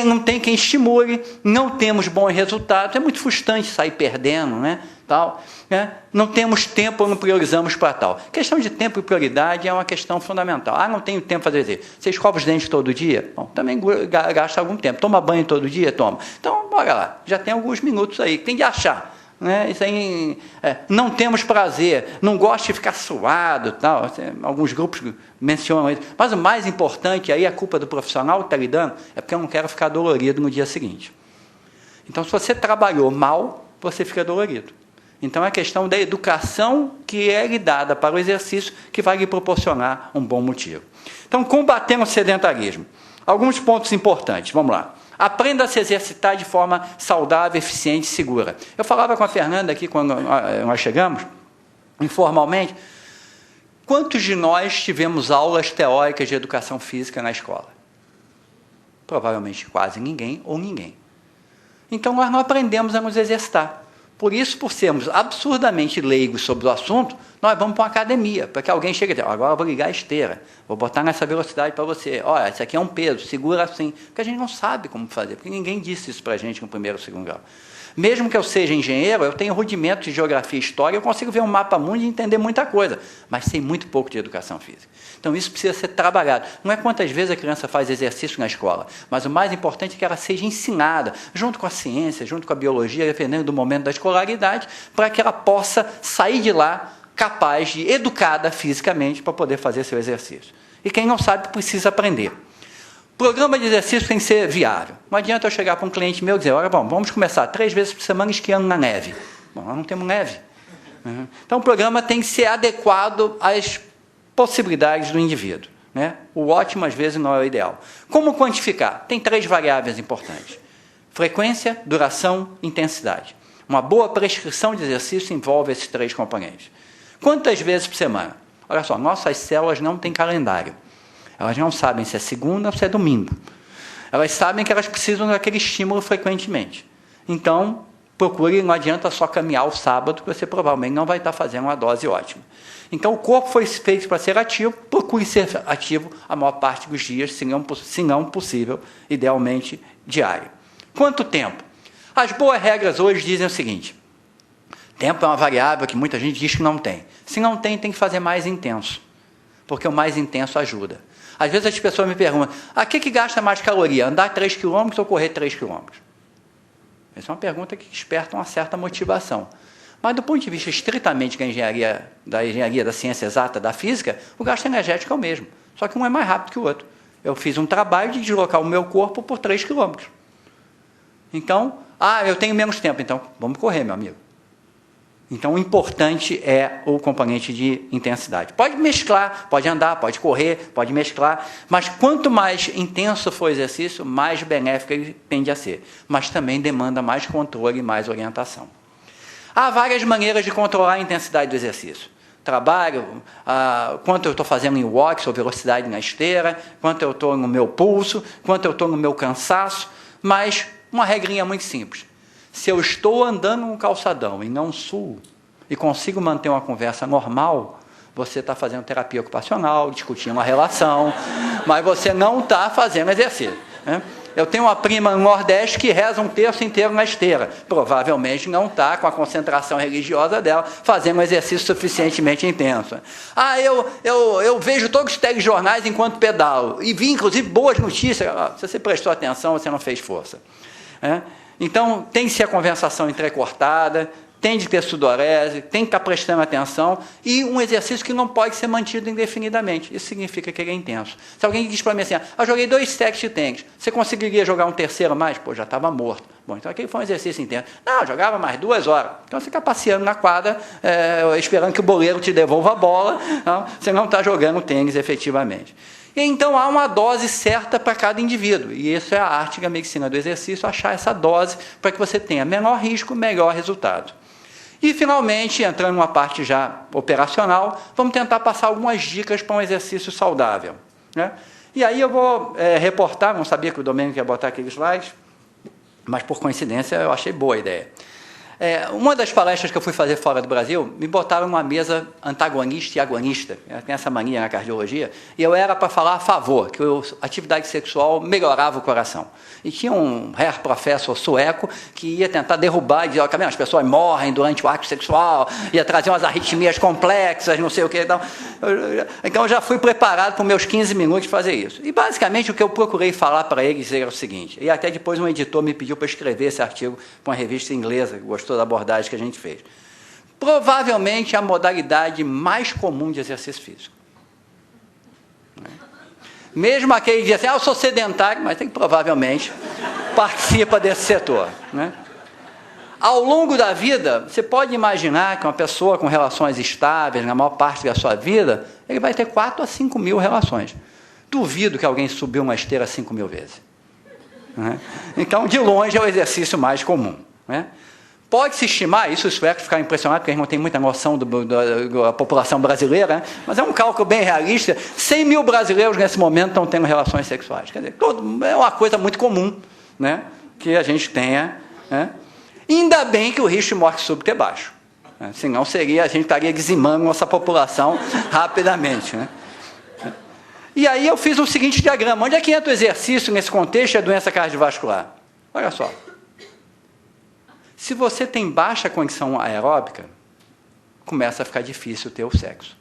Não tem quem estimule, não temos bons resultados, é muito frustrante sair perdendo, né? Tal, né? Não temos tempo, não priorizamos para tal. Questão de tempo e prioridade é uma questão fundamental. Não tenho tempo para fazer isso. Você escova os dentes todo dia? Bom, também gasta algum tempo. Toma banho todo dia? Toma. Então, bora lá. Já tem alguns minutos aí, tem de achar. né? Isso aí, não temos prazer, não gosto de ficar suado, tal. Alguns grupos mencionam isso. Mas o mais importante, aí a culpa do profissional que está lidando, é porque eu não quero ficar dolorido no dia seguinte. Então, se você trabalhou mal, você fica dolorido. Então, é a questão da educação que é lhe dada para o exercício que vai lhe proporcionar um bom motivo. Então, combatendo o sedentarismo. Alguns pontos importantes, vamos lá. Aprenda a se exercitar de forma saudável, eficiente e segura. Eu falava com a Fernanda aqui, quando nós chegamos, informalmente, quantos de nós tivemos aulas teóricas de educação física na escola? Provavelmente quase ninguém ou ninguém. Então, nós não aprendemos a nos exercitar. Por isso, por sermos absurdamente leigos sobre o assunto, nós vamos para uma academia, para que alguém chegue e diga, agora eu vou ligar a esteira, vou botar nessa velocidade para você, olha, isso aqui é um peso, segura assim, porque a gente não sabe como fazer, porque ninguém disse isso para a gente no primeiro ou segundo grau. Mesmo que eu seja engenheiro, eu tenho rudimentos de geografia e história, eu consigo ver um mapa mundo e entender muita coisa, mas sei muito pouco de educação física. Então, isso precisa ser trabalhado. Não é quantas vezes a criança faz exercício na escola, mas o mais importante é que ela seja ensinada, junto com a ciência, junto com a biologia, dependendo do momento da escolaridade, para que ela possa sair de lá capaz de, educada fisicamente, para poder fazer seu exercício. E quem não sabe, precisa aprender. Programa de exercício tem que ser viável. Não adianta eu chegar para um cliente meu e dizer, olha, bom, vamos começar 3 vezes por semana esquiando na neve. Bom, nós não temos neve. Então, o programa tem que ser adequado às possibilidades do indivíduo, né? O ótimo, às vezes, não é o ideal. Como quantificar? Tem 3 variáveis importantes. Frequência, duração, intensidade. Uma boa prescrição de exercício envolve esses 3 componentes. Quantas vezes por semana? Olha só, nossas células não têm calendário. Elas não sabem se é segunda ou se é domingo. Elas sabem que elas precisam daquele estímulo frequentemente. Então, procure, não adianta só caminhar o sábado, que você provavelmente não vai estar fazendo uma dose ótima. Então, o corpo foi feito para ser ativo, procure ser ativo a maior parte dos dias, se não possível, idealmente diário. Quanto tempo? As boas regras hoje dizem o seguinte, tempo é uma variável que muita gente diz que não tem. Se não tem, tem que fazer mais intenso, porque o mais intenso ajuda. Às vezes as pessoas me perguntam, que gasta mais caloria, andar 3 km ou correr 3 km? Essa é uma pergunta que desperta uma certa motivação. Mas do ponto de vista estritamente da engenharia, da ciência exata, da física, o gasto energético é o mesmo. Só que um é mais rápido que o outro. Eu fiz um trabalho de deslocar o meu corpo por 3 km. Então, eu tenho menos tempo, então vamos correr, meu amigo. Então, o importante é o componente de intensidade. Pode mesclar, pode andar, pode correr, pode mesclar, mas quanto mais intenso for o exercício, mais benéfico ele tende a ser. Mas também demanda mais controle e mais orientação. Há várias maneiras de controlar a intensidade do exercício. Trabalho, quanto eu estou fazendo em walks ou velocidade na esteira, quanto eu estou no meu pulso, quanto eu estou no meu cansaço, mas uma regrinha muito simples. Se eu estou andando no calçadão e não suo, e consigo manter uma conversa normal, você está fazendo terapia ocupacional, discutindo uma relação, mas você não está fazendo exercício, né? Eu tenho uma prima no Nordeste que reza um terço inteiro na esteira. Provavelmente não está com a concentração religiosa dela fazendo um exercício suficientemente intenso. Eu vejo todos os telejornais enquanto pedalo. E vi, inclusive, boas notícias. Se você prestou atenção, você não fez força. Então, tem que ser a conversação entrecortada, tem de ter sudorese, tem que estar prestando atenção, e um exercício que não pode ser mantido indefinidamente. Isso significa que ele é intenso. Se alguém diz para mim assim, eu joguei 2 sets de tênis, você conseguiria jogar um terceiro mais? Pô, já estava morto. Bom, então aquele foi um exercício intenso. Não, eu jogava mais 2 horas. Então você fica passeando na quadra, esperando que o boleiro te devolva a bola, não, você não está jogando tênis efetivamente. E então há uma dose certa para cada indivíduo, e isso é a arte da medicina do exercício, achar essa dose para que você tenha menor risco, melhor resultado. E, finalmente, entrando numa parte já operacional, vamos tentar passar algumas dicas para um exercício saudável, né? E aí eu vou reportar, não sabia que o Domênico ia botar aqueles slides, mas, por coincidência, eu achei boa a ideia. Uma das palestras que eu fui fazer fora do Brasil, me botaram numa mesa antagonista e agonista, tem essa mania na cardiologia, e eu era para falar a favor, que a atividade sexual melhorava o coração. E tinha um herr professor sueco que ia tentar derrubar e dizer, as pessoas morrem durante o ato sexual, ia trazer umas arritmias complexas, não sei o que. Então eu já fui preparado para os meus 15 minutos de fazer isso. E basicamente o que eu procurei falar para eles era o seguinte, e até depois um editor me pediu para escrever esse artigo para uma revista inglesa, que gostou toda a abordagem que a gente fez. Provavelmente a modalidade mais comum de exercício físico. Mesmo aquele que diz assim, eu sou sedentário, mas tem que provavelmente participa desse setor. Né? Ao longo da vida, você pode imaginar que uma pessoa com relações estáveis, na maior parte da sua vida, ele vai ter 4 a 5 mil relações. Duvido que alguém subiu uma esteira 5 mil vezes. Né? Então, de longe, é o exercício mais comum. Né? Pode-se estimar, isso os suecos ficaram impressionados, porque eles não têm muita noção da população brasileira, né? Mas é um cálculo bem realista, 100 mil brasileiros nesse momento estão tendo relações sexuais. Quer dizer, é uma coisa muito comum, né? Que a gente tenha. Né? Ainda bem que o risco de morte súbita é baixo. Né? Senão a gente estaria dizimando nossa população rapidamente. Né? E aí eu fiz o seguinte diagrama. Onde é que entra o exercício nesse contexto e a doença cardiovascular? Olha só. Se você tem baixa condição aeróbica, começa a ficar difícil ter o sexo.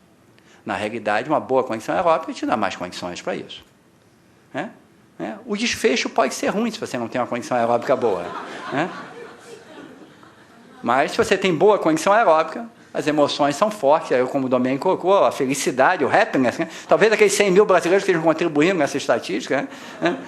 Na realidade, uma boa condição aeróbica te dá mais condições para isso. Né? O desfecho pode ser ruim se você não tem uma condição aeróbica boa. Né? Mas se você tem boa condição aeróbica, as emoções são fortes, aí, como o Domênico colocou, a felicidade, o happiness, né? Talvez aqueles 100 mil brasileiros que estejam contribuindo nessa estatística. Né?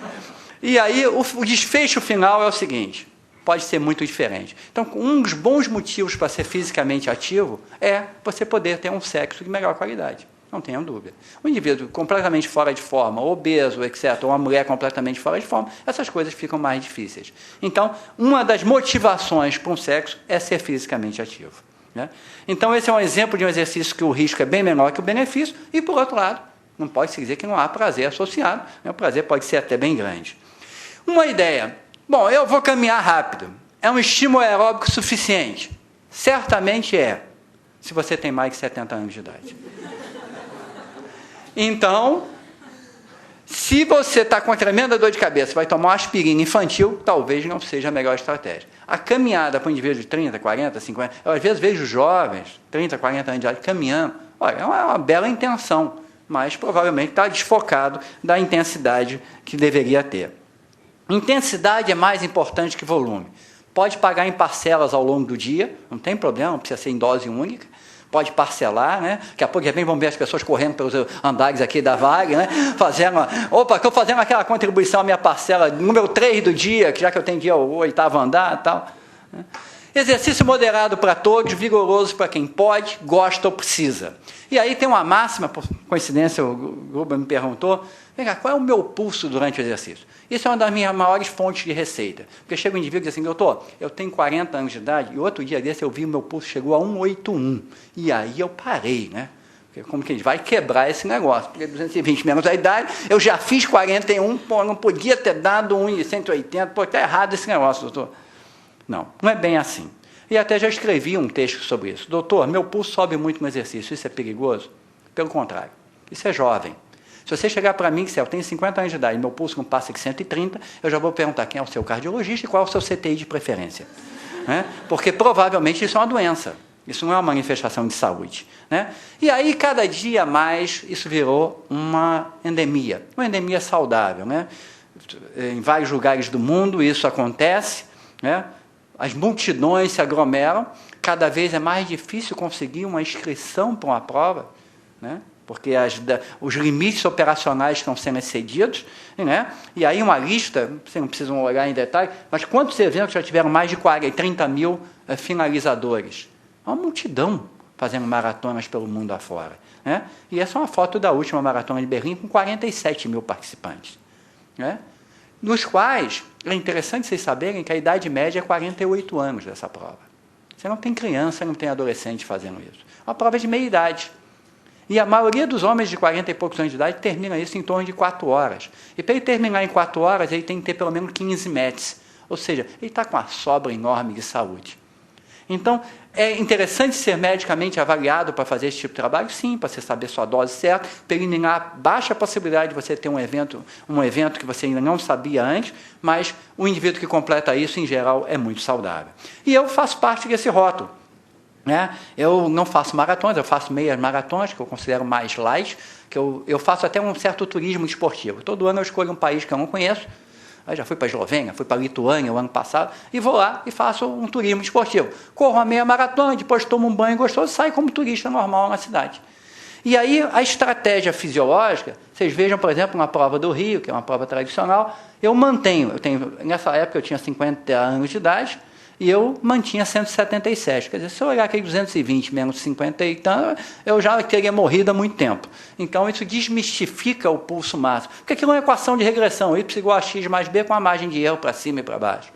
E aí o desfecho final é o seguinte, pode ser muito diferente. Então, um dos bons motivos para ser fisicamente ativo é você poder ter um sexo de melhor qualidade. Não tenham dúvida. Um indivíduo completamente fora de forma, obeso, etc., ou uma mulher completamente fora de forma, essas coisas ficam mais difíceis. Então, uma das motivações para um sexo é ser fisicamente ativo. Né? Então, esse é um exemplo de um exercício que o risco é bem menor que o benefício, e, por outro lado, não pode-se dizer que não há prazer associado, né? O prazer pode ser até bem grande. Uma ideia. Bom, eu vou caminhar rápido. É um estímulo aeróbico suficiente? Certamente é, se você tem mais de 70 anos de idade. Então, se você está com uma tremenda dor de cabeça, vai tomar uma aspirina infantil, talvez não seja a melhor estratégia. A caminhada para um indivíduo de 30, 40, 50, eu às vezes vejo jovens, 30, 40 anos de idade, caminhando. Olha, é uma bela intenção, mas provavelmente está desfocado da intensidade que deveria ter. Intensidade é mais importante que volume. Pode pagar em parcelas ao longo do dia, não tem problema, não precisa ser em dose única. Pode parcelar, né? Daqui a pouco de repente vão ver as pessoas correndo pelos andares aqui da Vale, né? Estou fazendo aquela contribuição à minha parcela, número 3 do dia, já que eu tenho dia o 8º andar e tal. Né? Exercício moderado para todos, vigoroso para quem pode, gosta ou precisa. E aí tem uma máxima, por coincidência o Gruber me perguntou, vem cá, qual é o meu pulso durante o exercício? Isso é uma das minhas maiores fontes de receita. Porque chega um indivíduo e diz assim, doutor, eu tenho 40 anos de idade, e outro dia desse eu vi o meu pulso chegou a 181. E aí eu parei, né? Porque como que a gente vai quebrar esse negócio? Porque 220 menos a idade, eu já fiz 41, pô, não podia ter dado 1,180, pô, está errado esse negócio, doutor. Não, não é bem assim. E até já escrevi um texto sobre isso. Doutor, meu pulso sobe muito no exercício, isso é perigoso? Pelo contrário, isso é jovem. Se você chegar para mim e disser, eu tenho 50 anos de idade, meu pulso não passa de 130, eu já vou perguntar quem é o seu cardiologista e qual é o seu CTI de preferência. Né? Porque provavelmente isso é uma doença, isso não é uma manifestação de saúde. Né? E aí, cada dia mais, isso virou uma endemia saudável. Né? Em vários lugares do mundo isso acontece, né? As multidões se aglomeram, cada vez é mais difícil conseguir uma inscrição para uma prova, né? Porque os limites operacionais estão sendo excedidos, né? E aí uma lista, vocês não precisam olhar em detalhe, mas quantos eventos já tiveram mais de 30 mil finalizadores? É uma multidão fazendo maratonas pelo mundo afora. Né? E essa é uma foto da última maratona de Berlim, com 47 mil participantes. Né? Nos quais, é interessante vocês saberem que a idade média é 48 anos dessa prova. Você não tem criança, não tem adolescente fazendo isso. É uma prova de meia-idade. E a maioria dos homens de 40 e poucos anos de idade termina isso em torno de 4 horas. E para ele terminar em 4 horas, ele tem que ter pelo menos 15 METs. Ou seja, ele está com uma sobra enorme de saúde. Então, é interessante ser medicamente avaliado para fazer esse tipo de trabalho? Sim, para você saber sua dose certa, para eliminar baixa possibilidade de você ter um evento que você ainda não sabia antes, mas o indivíduo que completa isso, em geral, é muito saudável. E eu faço parte desse rótulo. Né? Eu não faço maratonas, eu faço meias maratonas, que eu considero mais light, que eu faço até um certo turismo esportivo. Todo ano eu escolho um país que eu não conheço, Aí já fui para a Eslovênia, fui para a Lituânia o ano passado, e vou lá e faço um turismo esportivo. Corro uma meia maratona, depois tomo um banho gostoso e saio como turista normal na cidade. E aí a estratégia fisiológica, vocês vejam, por exemplo, na prova do Rio, que é uma prova tradicional, eu mantenho, nessa época eu tinha 50 anos de idade, e eu mantinha 177. Quer dizer, se eu olhar aquele 220 menos 50 e tanto, eu já teria morrido há muito tempo. Então, isso desmistifica o pulso máximo. Porque aquilo é uma equação de regressão, y igual a x mais b com a margem de erro para cima e para baixo.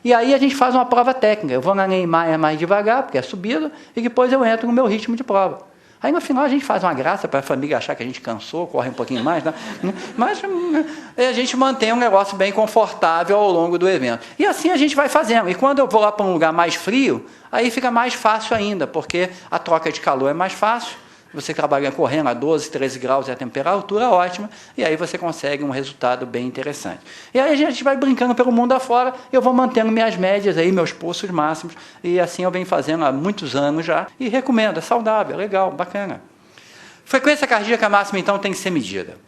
E aí a gente faz uma prova técnica. Eu vou na Neymar mais devagar, porque é subida, e depois eu entro no meu ritmo de prova. Aí, no final, a gente faz uma graça para a família achar que a gente cansou, corre um pouquinho mais, né? Mas a gente mantém um negócio bem confortável ao longo do evento. E assim a gente vai fazendo. E quando eu vou lá para um lugar mais frio, aí fica mais fácil ainda, porque a troca de calor é mais fácil. Você trabalha correndo a 12, 13 graus e a temperatura é ótima, e aí você consegue um resultado bem interessante. E aí a gente vai brincando pelo mundo afora, eu vou mantendo minhas médias, aí, meus pulsos máximos, e assim eu venho fazendo há muitos anos já, e recomendo, é saudável, é legal, bacana. Frequência cardíaca máxima, então, tem que ser medida.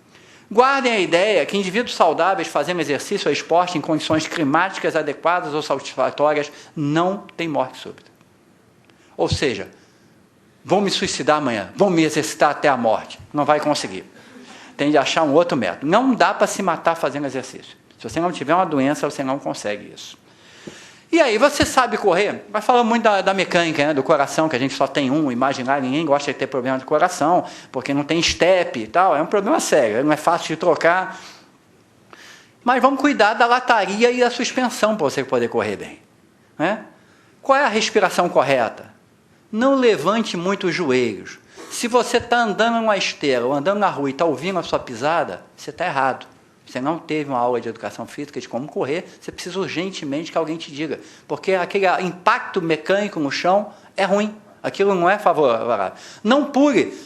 Guardem a ideia que indivíduos saudáveis fazendo exercício ou esporte em condições climáticas adequadas ou satisfatórias não têm morte súbita. Ou seja, vão me suicidar amanhã, vão me exercitar até a morte. Não vai conseguir. Tem de achar um outro método. Não dá para se matar fazendo exercício. Se você não tiver uma doença, você não consegue isso. E aí, você sabe correr? Vai falar muito da mecânica, né, do coração, que a gente só tem um imaginário, ninguém gosta de ter problema de coração, porque não tem step e tal. É um problema sério, não é fácil de trocar. Mas vamos cuidar da lataria e da suspensão para você poder correr bem. Né? Qual é a respiração correta? Não levante muito os joelhos. Se você está andando numa esteira ou andando na rua e está ouvindo a sua pisada, você está errado. Você não teve uma aula de educação física de como correr, você precisa urgentemente que alguém te diga. Porque aquele impacto mecânico no chão é ruim. Aquilo não é favorável. Não pule.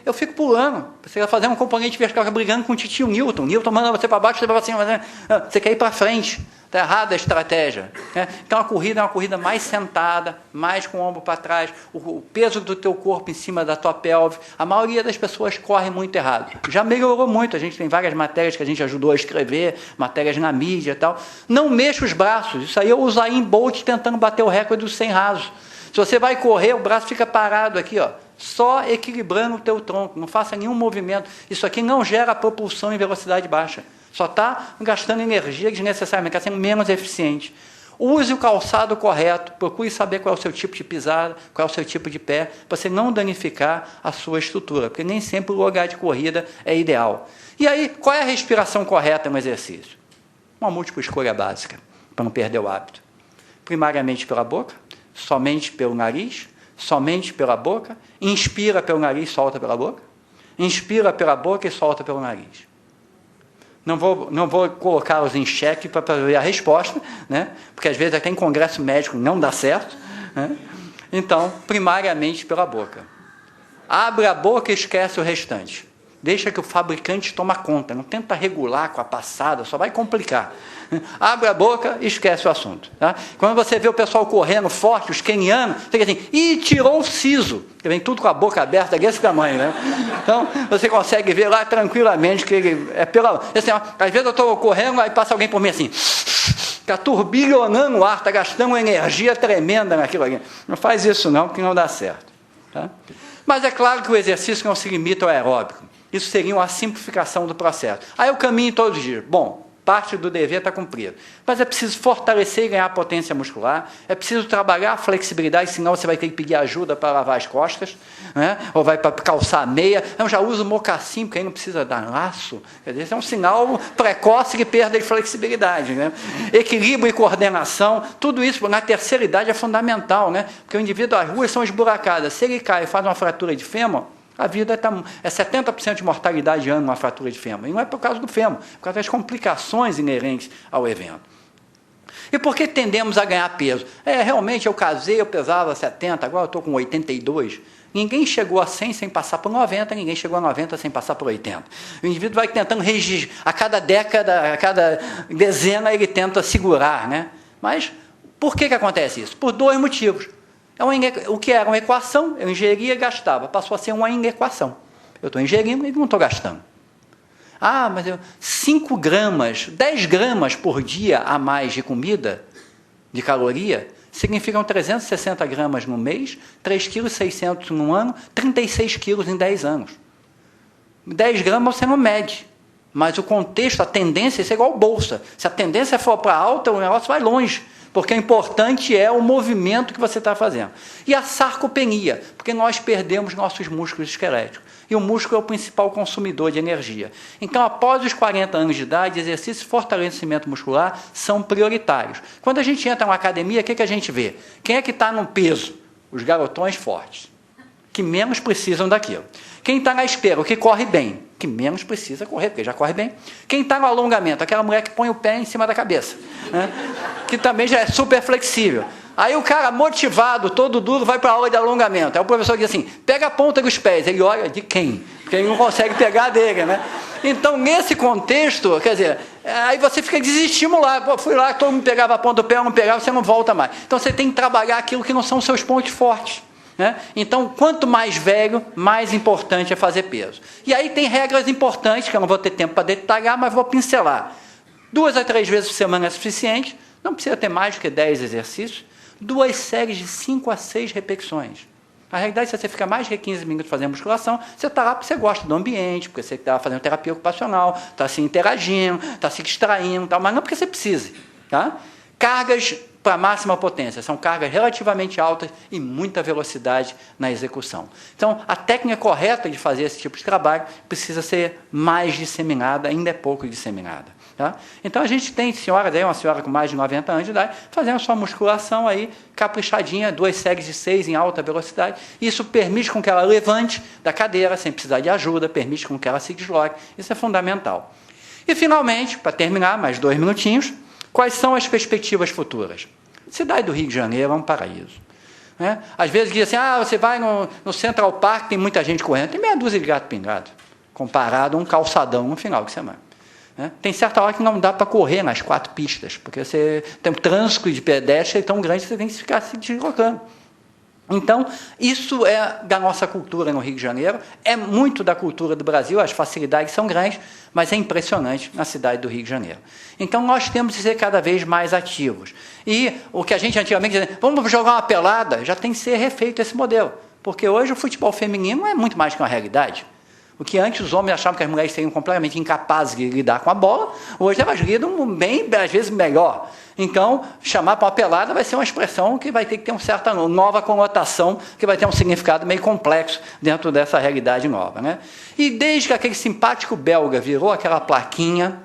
Eu fico pulando. Você vai fazer um componente vertical brigando com o titio Newton. Newton manda você para baixo, você vai para cima. Você quer ir para frente. Está errada a estratégia. Então a corrida é uma corrida mais sentada, mais com o ombro para trás, o peso do teu corpo em cima da tua pelve. A maioria das pessoas corre muito errado. Já melhorou muito. A gente tem várias matérias que a gente ajudou a escrever, matérias na mídia e tal. Não mexa os braços. Isso aí eu uso aí em Bolt tentando bater o recorde dos 100 rasos. Se você vai correr, o braço fica parado aqui, ó, só equilibrando o teu tronco, não faça nenhum movimento. Isso aqui não gera propulsão em velocidade baixa. Só está gastando energia desnecessariamente, está sendo menos eficiente. Use o calçado correto, procure saber qual é o seu tipo de pisada, qual é o seu tipo de pé, para você não danificar a sua estrutura, porque nem sempre o lugar de corrida é ideal. E aí, qual é a respiração correta no exercício? Uma múltipla escolha básica, para não perder o hábito. Primariamente pela boca, somente pelo nariz, somente pela boca, inspira pelo nariz, solta pela boca, inspira pela boca e solta pelo nariz. Não vou colocá-los em xeque para ver a resposta, né? Porque às vezes até em congresso médico não dá certo. Né? Então, primariamente pela boca. Abre a boca e esquece o restante. Deixa que o fabricante toma conta. Não tenta regular com a passada, só vai complicar. Abre a boca e esquece o assunto. Tá? Quando você vê o pessoal correndo forte, os kenianos, você fica assim, ih, tirou o siso. Que vem tudo com a boca aberta desse tamanho, né? Então, você consegue ver lá tranquilamente que ele é pela... Assim, ó, às vezes eu estou correndo, aí passa alguém por mim assim, está turbilhonando o ar, está gastando uma energia tremenda naquilo ali. Não faz isso não, porque não dá certo. Tá? Mas é claro que o exercício não se limita ao aeróbico. Isso seria uma simplificação do processo. Aí eu caminho todos os dias. Bom, parte do dever está cumprido. Mas é preciso fortalecer e ganhar potência muscular, é preciso trabalhar a flexibilidade, senão você vai ter que pedir ajuda para lavar as costas, né? Ou vai para calçar a meia. Eu já uso mocassim, porque aí não precisa dar laço. Quer dizer, isso é um sinal precoce de perda de flexibilidade. Né? Equilíbrio e coordenação, tudo isso na terceira idade é fundamental, né? Porque o indivíduo, as ruas são esburacadas. Se ele cai e faz uma fratura de fêmur, a vida é 70% de mortalidade ano uma fratura de fêmur. E não é por causa do fêmur, é por causa das complicações inerentes ao evento. E por que tendemos a ganhar peso? Realmente, eu casei, eu pesava 70, agora eu estou com 82. Ninguém chegou a 100 sem passar por 90, ninguém chegou a 90 sem passar por 80. O indivíduo vai tentando registrar, a cada década, a cada dezena, ele tenta segurar. Né? Mas por que acontece isso? Por dois motivos. O que era uma equação, eu ingeria e gastava, passou a ser uma inequação. Eu estou ingerindo e não estou gastando. Ah, mas 5 gramas, 10 gramas por dia a mais de comida, de caloria, significam 360 gramas no mês, 3,6 kg no ano, 36 quilos em 10 anos. 10 gramas você não mede, mas o contexto, a tendência, isso é igual bolsa. Se a tendência for para alta, o negócio vai longe, porque o importante é o movimento que você está fazendo. E a sarcopenia, porque nós perdemos nossos músculos esqueléticos. E o músculo é o principal consumidor de energia. Então, após os 40 anos de idade, exercício e fortalecimento muscular são prioritários. Quando a gente entra numa academia, o que a gente vê? Quem é que está no peso? Os garotões fortes, que menos precisam daquilo. Quem está na esteira, o que corre bem, que menos precisa correr, porque já corre bem. Quem está no alongamento, aquela mulher que põe o pé em cima da cabeça, né? Que também já é super flexível. Aí o cara motivado, todo duro, vai para a aula de alongamento. Aí o professor diz assim, pega a ponta dos pés. Ele olha, de quem? Porque ele não consegue pegar dele, né? Então, nesse contexto, quer dizer, aí você fica desestimulado. Pô, fui lá, todo mundo pegava a ponta do pé, eu não pegava, você não volta mais. Então, você tem que trabalhar aquilo que não são seus pontos fortes, né? Então, quanto mais velho, mais importante é fazer peso. E aí tem regras importantes, que eu não vou ter tempo para detalhar, mas vou pincelar. 2 a 3 vezes por semana é suficiente, não precisa ter mais do que 10 exercícios, 2 séries de 5 a 6 repetições. Na realidade, se você fica mais de 15 minutos fazendo musculação, você está lá porque você gosta do ambiente, porque você está fazendo terapia ocupacional, está se interagindo, está se distraindo, tal, mas não porque você precise. Tá? Cargas para máxima potência, são cargas relativamente altas e muita velocidade na execução. Então, a técnica correta de fazer esse tipo de trabalho precisa ser mais disseminada, ainda é pouco disseminada. Tá? Então, a gente tem senhoras, uma senhora com mais de 90 anos de idade, fazendo sua musculação aí, caprichadinha, 2 séries de 6 em alta velocidade. Isso permite com que ela levante da cadeira, sem precisar de ajuda, permite com que ela se desloque. Isso é fundamental. E, finalmente, para terminar, mais 2 minutinhos, quais são as perspectivas futuras? A cidade do Rio de Janeiro é um paraíso. Né? Às vezes diz assim, você vai no Central Park, tem muita gente correndo, tem meia dúzia de gato pingado, comparado a um calçadão no final de semana. Tem certa hora que não dá para correr nas 4 pistas, porque você tem um trânsito de pedestre tão grande que você tem que ficar se deslocando. Então, isso é da nossa cultura no Rio de Janeiro, é muito da cultura do Brasil, as facilidades são grandes, mas é impressionante na cidade do Rio de Janeiro. Então, nós temos que ser cada vez mais ativos. E o que a gente antigamente dizia, vamos jogar uma pelada, já tem que ser refeito esse modelo, porque hoje o futebol feminino é muito mais que uma realidade. O que antes os homens achavam que as mulheres seriam completamente incapazes de lidar com a bola, hoje elas lidam bem, às vezes melhor. Então, chamar para uma pelada vai ser uma expressão que vai ter que ter uma certa nova conotação, que vai ter um significado meio complexo dentro dessa realidade nova. Né? E desde que aquele simpático belga virou aquela plaquinha,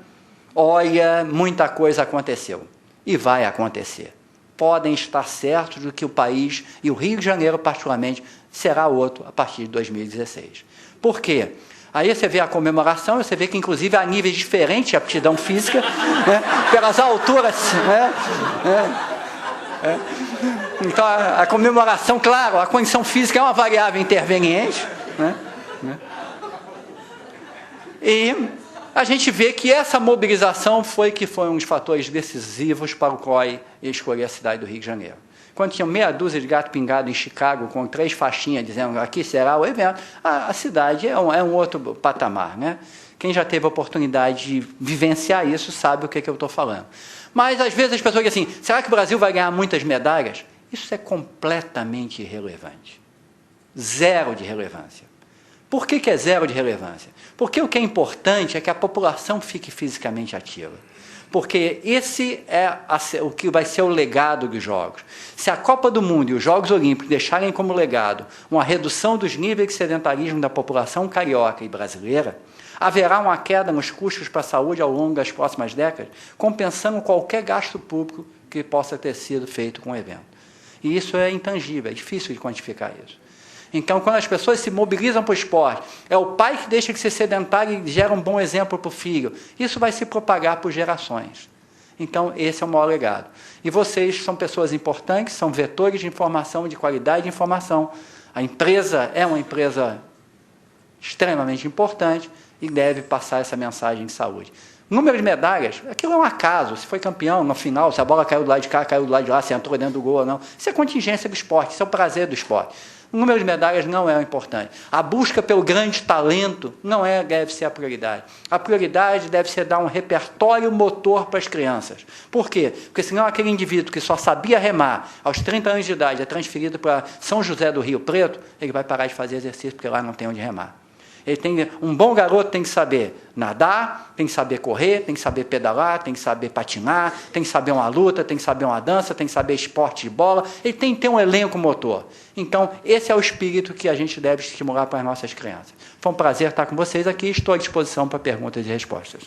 olha, muita coisa aconteceu. E vai acontecer. Podem estar certos de que o país, e o Rio de Janeiro particularmente, será outro a partir de 2016. Por quê? Aí você vê a comemoração, você vê que inclusive há níveis diferentes de aptidão física, né? Pelas alturas. Então a comemoração, claro, a condição física é uma variável interveniente. E a gente vê que essa mobilização foi um dos fatores decisivos para o COI escolher a cidade do Rio de Janeiro. Quando tinha meia dúzia de gato pingado em Chicago, com 3 faixinhas dizendo aqui será o evento, a cidade é um outro patamar. Né? Quem já teve a oportunidade de vivenciar isso sabe o que eu estou falando. Mas, às vezes, as pessoas dizem assim, será que o Brasil vai ganhar muitas medalhas? Isso é completamente irrelevante. Zero de relevância. Por que é zero de relevância? Porque o que é importante é que a população fique fisicamente ativa. Porque esse é o que vai ser o legado dos Jogos. Se a Copa do Mundo e os Jogos Olímpicos deixarem como legado uma redução dos níveis de sedentarismo da população carioca e brasileira, haverá uma queda nos custos para a saúde ao longo das próximas décadas, compensando qualquer gasto público que possa ter sido feito com o evento. E isso é intangível, é difícil de quantificar isso. Então, quando as pessoas se mobilizam para o esporte, é o pai que deixa de ser sedentário e gera um bom exemplo para o filho. Isso vai se propagar por gerações. Então, esse é o maior legado. E vocês são pessoas importantes, são vetores de informação, de qualidade de informação. A empresa é uma empresa extremamente importante e deve passar essa mensagem de saúde. Número de medalhas, aquilo é um acaso. Se foi campeão no final, se a bola caiu do lado de cá, caiu do lado de lá, se entrou dentro do gol ou não. Isso é contingência do esporte, isso é o prazer do esporte. O número de medalhas não é o importante. A busca pelo grande talento não deve ser a prioridade. A prioridade deve ser dar um repertório motor para as crianças. Por quê? Porque senão aquele indivíduo que só sabia remar aos 30 anos de idade é transferido para São José do Rio Preto, ele vai parar de fazer exercício porque lá não tem onde remar. Um bom garoto tem que saber nadar, tem que saber correr, tem que saber pedalar, tem que saber patinar, tem que saber uma luta, tem que saber uma dança, tem que saber esporte de bola, ele tem que ter um elenco motor. Então, esse é o espírito que a gente deve estimular para as nossas crianças. Foi um prazer estar com vocês aqui, estou à disposição para perguntas e respostas.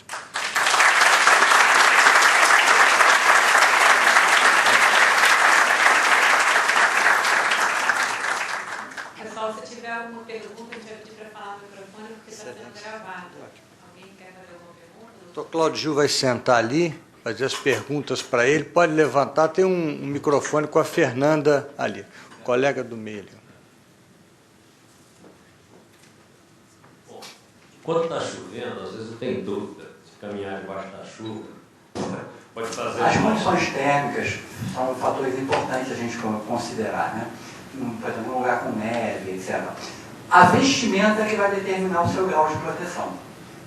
Pessoal, se tiver alguma pergunta, a gente vai pedir para falar no microfone, porque está sendo gravado. Alguém quer fazer alguma pergunta? O doutor Cláudio Gil vai sentar ali, fazer as perguntas para ele. Pode levantar, tem um microfone com a Fernanda ali, o colega do meio ali. Bom, quando está chovendo, às vezes eu tenho dúvida se caminhar debaixo da chuva pode fazer... As condições térmicas são fatores importantes a gente considerar, né? Por exemplo, um lugar com neve, etc. A vestimenta é que vai determinar o seu grau de proteção.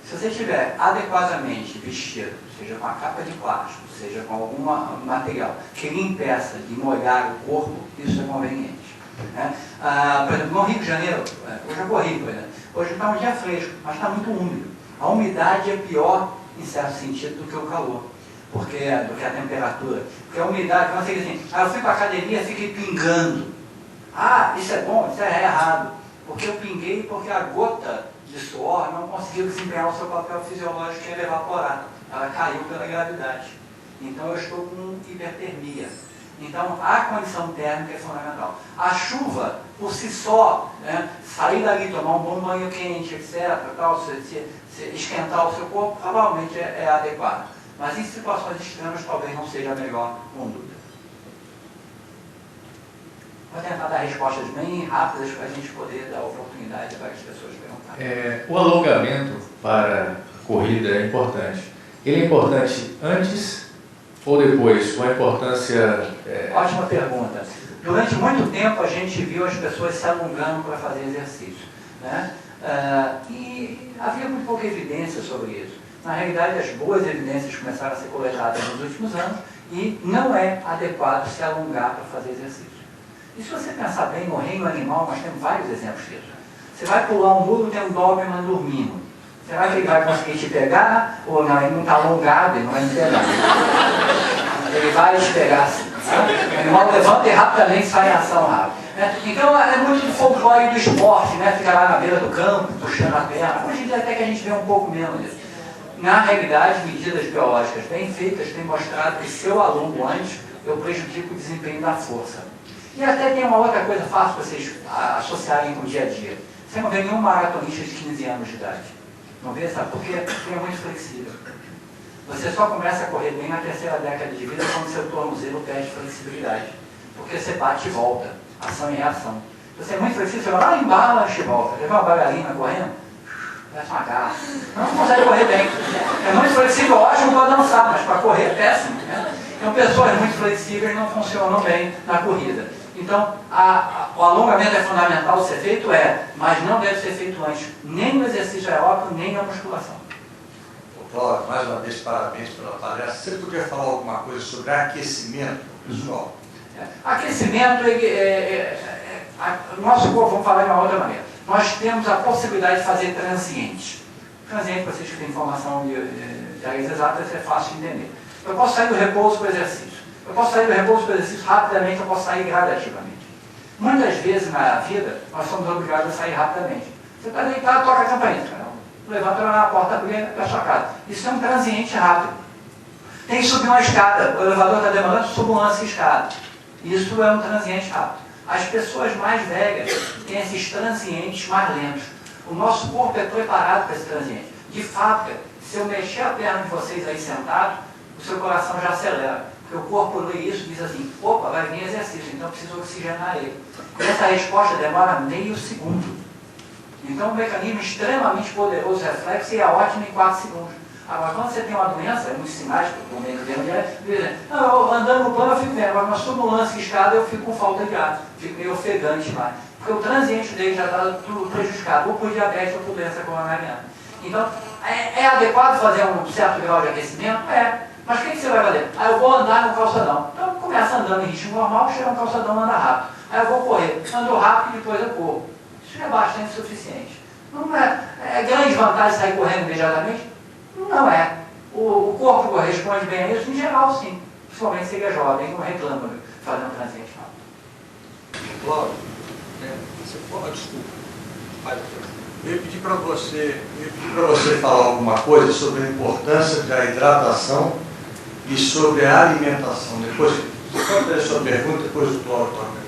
Se você estiver adequadamente vestido, seja com a capa de plástico, seja com algum material que lhe impeça de molhar o corpo, isso é conveniente. Né? Por exemplo, no Rio de Janeiro, hoje eu corri, por exemplo, hoje está um dia fresco, mas está muito úmido. A umidade é pior, em certo sentido, do que o calor, do que a temperatura. Porque a umidade, quando você diz assim, eu fui para a academia e fiquei pingando. Isso é bom, isso é errado. Porque eu pinguei porque a gota de suor não conseguiu desempenhar o seu papel fisiológico que é evaporar. Ela caiu pela gravidade. Então eu estou com hipertermia. Então a condição térmica é fundamental. A chuva, por si só, né, sair dali, tomar um bom banho quente, etc., esquentar o seu corpo, provavelmente é adequado. Mas em situações extremas talvez não seja a melhor conduta. Vou tentar dar respostas bem rápidas para a gente poder dar oportunidade a várias pessoas perguntarem. O alongamento para a corrida é importante. Ele é importante antes ou depois? Qual a importância? Ótima pergunta. Durante muito tempo a gente viu as pessoas se alongando para fazer exercício, né? E havia muito pouca evidência sobre isso. Na realidade, as boas evidências começaram a ser coletadas nos últimos anos e não é adequado se alongar para fazer exercício. E se você pensar bem, no reino animal, nós temos vários exemplos disso. Você vai pular um muro, tem um Doberman dormindo. Será que ele vai conseguir te pegar? Ou não, ele não está alongado, ele não vai me pegar. Ele vai te pegar assim. O animal levanta e rapidamente sai em ação rápida. Né? Então é muito do folclore do esporte, né? Ficar lá na beira do campo, puxando a perna. Hoje em dia até que a gente vê um pouco menos disso. Na realidade, medidas biológicas bem feitas têm mostrado que se eu alongo antes, eu prejudico o desempenho da força. E até tem uma outra coisa fácil para vocês associarem com o dia a dia. Você não vê nenhum maratonista de 15 anos de idade. Não vê? Sabe por quê? Porque é muito flexível. Você só começa a correr bem na terceira década de vida quando seu tornozelo perde flexibilidade. Porque você bate e volta. Ação e reação. Você é muito flexível, você vai lá, embala e volta. Você vê uma bailarina correndo? Parece uma garra. Não consegue correr bem. É muito flexível, ótimo para dançar, mas para correr é péssimo. Né? Então, pessoas muito flexíveis não funcionam bem na corrida. Então, o alongamento é fundamental ser feito, mas não deve ser feito antes, nem no exercício aeróbico, nem na musculação. Cláudio, mais uma vez, parabéns pela palestra. Você poderia falar alguma coisa sobre aquecimento, pessoal? Aquecimento, nosso corpo, vamos falar de uma outra maneira. Nós temos a possibilidade de fazer transientes. Transiente, vocês que têm informação de áreas exatas, é fácil de entender. Eu posso sair do repouso para o exercício. Eu posso sair do repouso para o exercício rapidamente, eu posso sair gradativamente. Muitas vezes na vida, nós somos obrigados a sair rapidamente. Você está deitado, toca a campainha. Levanta na porta da sua casa. Isso é um transiente rápido. Tem que subir uma escada. O elevador está demorando, suba um lance escada. Isso é um transiente rápido. As pessoas mais velhas têm esses transientes mais lentos. O nosso corpo é preparado para esse transiente. De fábrica, se eu mexer a perna de vocês aí sentado, o seu coração já acelera. Porque o corpo lê isso e diz assim, opa, vai vir exercício, então preciso oxigenar ele. E essa resposta demora meio segundo. Então, um mecanismo extremamente poderoso, reflexo, e é ótimo em 4 segundos. Agora, quando você tem uma doença, muitos sinais, como é que não, andando no plano eu fico bem, agora na sonolância escada eu fico com falta de ar, fico meio ofegante lá. Porque o transiente dele já está tudo prejudicado, ou por diabetes ou por doença coronariana. Então, é adequado fazer um certo grau de aquecimento? É. Mas o que você vai fazer? Aí eu vou andar no calçadão. Então, começa andando em ritmo normal, chega no calçadão, anda rápido. Aí eu vou correr. Ando rápido e depois eu corro. Isso é bastante suficiente. Não é grande vantagem sair correndo imediatamente? Não é. O corpo corresponde bem a isso, em geral, sim. Principalmente se ele é jovem, não reclama de fazer um transiente não. Cláudio, você pode, desculpa. Eu ia pedir para você falar alguma coisa sobre a importância da hidratação e sobre a alimentação. Depois, você pode fazer a sua pergunta, depois o Cláudio toca.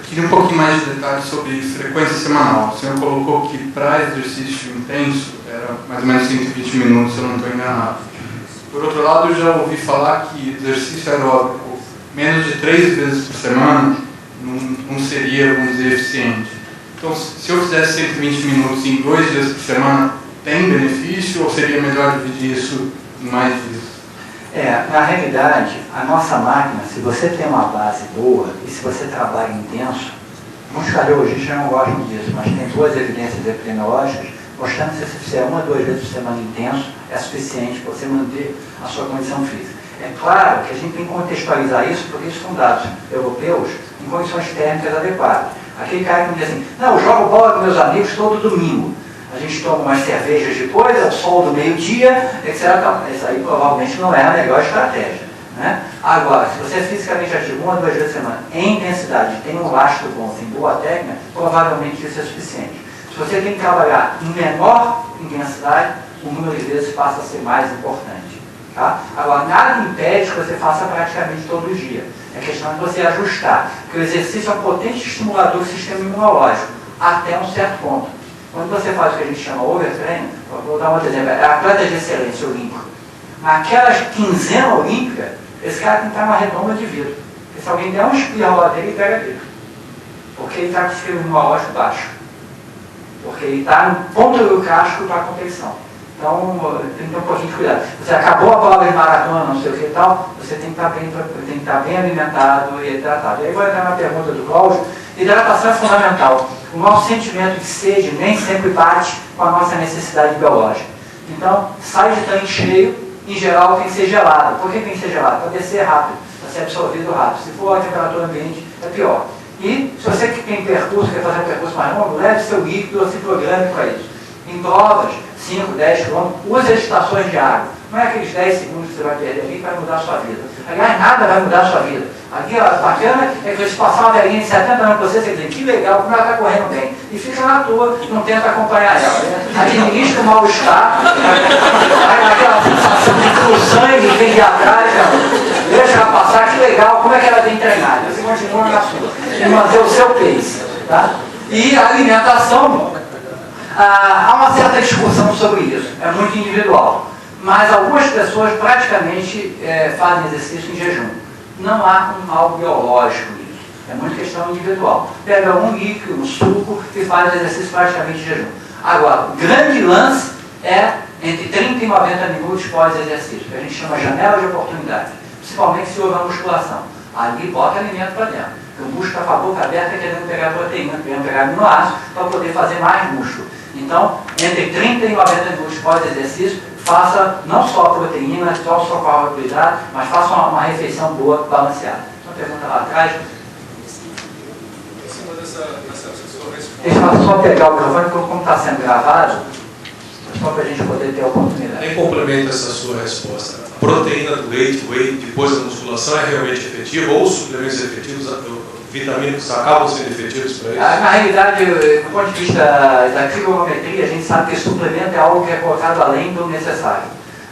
Queria um pouquinho mais de detalhes sobre frequência semanal. O senhor colocou que para exercício intenso era mais ou menos 120 minutos, se eu não estou enganado. Por outro lado, eu já ouvi falar que exercício aeróbico menos de 3 vezes por semana não seria, vamos dizer, eficiente. Então, se eu fizesse 120 minutos em 2 dias por semana, tem benefício ou seria melhor dividir isso em mais dias? Na realidade, a nossa máquina, se você tem uma base boa e se você trabalha intenso, muitos cardiologistas não gostam disso, mas tem boas evidências epidemiológicas mostrando que se você fizer 1 a 2 vezes por semana intenso, é suficiente para você manter a sua condição física. É claro que a gente tem que contextualizar isso, porque isso são dados europeus em condições térmicas adequadas. Aquele cara que me diz assim, não, eu jogo bola com meus amigos todo domingo. A gente toma umas cervejas depois, é o sol do meio-dia, etc. Isso aí provavelmente não é a melhor estratégia. Né? Agora, se você é fisicamente ativo 1 a 2 vezes por semana, em intensidade, tem um lastro bom, tem boa técnica, provavelmente isso é suficiente. Se você tem que trabalhar em menor intensidade, o número de vezes passa a ser mais importante. Tá? Agora, nada impede que você faça praticamente todo dia. É questão de você ajustar, porque o exercício é um potente estimulador do sistema imunológico, até um certo ponto. Quando você faz o que a gente chama overtraining, vou dar um outro exemplo, é atleta de excelência olímpico. Naquelas quinzena olímpica, esse cara tem que estar numa redoma de vidro. Porque se alguém der um espirro lá dele, ele pega vidro. Porque ele está com o sistema imunológico baixo. Porque ele está no ponto do casco para a competição. Então, tem que ter um pouquinho de cuidado. Você acabou a prova de maratona, não sei o que e tal, você tem que estar bem alimentado e hidratado. E aí vou entrar na pergunta do Cláudio. Hidratação é fundamental. O nosso sentimento de sede nem sempre bate com a nossa necessidade biológica. Então, sai de tanque cheio, em geral tem que ser gelado. Por que tem que ser gelado? Para descer rápido, para ser absorvido rápido. Se for a temperatura ambiente, é pior. E se você que tem percurso, quer fazer um percurso mais longo, leve seu líquido ou se programe para isso. Em provas, 5, 10 km, use as estações de água. Não é aqueles 10 segundos que você vai perder ali que vai mudar a sua vida. Aliás, nada vai mudar a sua vida. Aqui, ó, bacana é que você passar uma velhinha de 70 anos com você diz, que legal, como ela está correndo bem. E fica na toa, não tenta acompanhar ela. Administra o mal-estar, aquela sensação de que o sangue vem de atrás, deixa ela passar, que legal, como é que ela tem treinado. Você continua na sua, e manter o seu pace. Tá? E a alimentação, há uma certa discussão sobre isso, é muito individual. Mas algumas pessoas praticamente fazem exercício em jejum. Não há um mal biológico nisso. É muito questão individual. Pega um líquido, um suco e faz exercício praticamente em jejum. Agora, o grande lance é entre 30 e 90 minutos pós-exercício, que a gente chama janela de oportunidade. Principalmente se houver musculação. Ali bota alimento para dentro. Porque o músculo está com a boca aberta querendo pegar proteína, querendo pegar aminoácidos para poder fazer mais músculo. Então, entre 30 e 90 minutos pós-exercício, faça não só proteína, não só carboidrato, mas faça uma refeição boa, balanceada. Uma pergunta lá atrás. Em cima dessa sua resposta. Deixa eu só pegar o microfone, porque como está sendo gravado, só para a gente poder ter a oportunidade. Em complemento a essa sua resposta, a proteína do leite, whey, depois da musculação é realmente efetiva ou os suplementos efetivos, vitamínicos acabam sendo efetivos para isso? Na realidade, do ponto de vista da trigonometria, a gente sabe que suplemento é algo que é colocado além do necessário.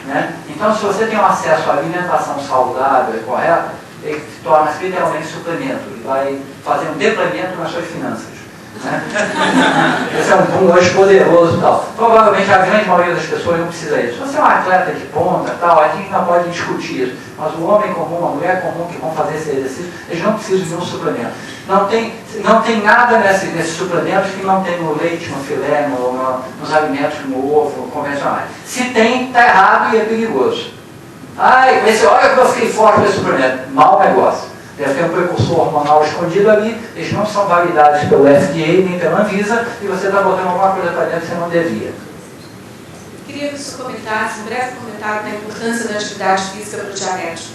Né? Então, se você tem um acesso à alimentação saudável e correta, ele torna-se literalmente suplemento. Ele vai fazer um deplemento nas suas finanças. Né? Esse é um boom hoje poderoso e tal. Provavelmente a grande maioria das pessoas não precisa disso. Se você é um atleta de ponta tal, a gente não pode discutir isso. Mas o homem comum, a mulher comum que vão fazer esse exercício, eles não precisam de um suplemento. Não tem nada nesses suplementos que não tem no leite, no filé, nos alimentos como o ovo convencionais. Se tem, está errado e é perigoso. Ai, olha que eu fiquei forte com esse suplemento. Mau negócio. Deve ter um precursor hormonal escondido ali, eles não são validados pelo FDA nem pela Anvisa, e você está botando alguma coisa para dentro que você não devia. Queria que o senhor comentasse, um breve comentário da importância da atividade física para o diabético.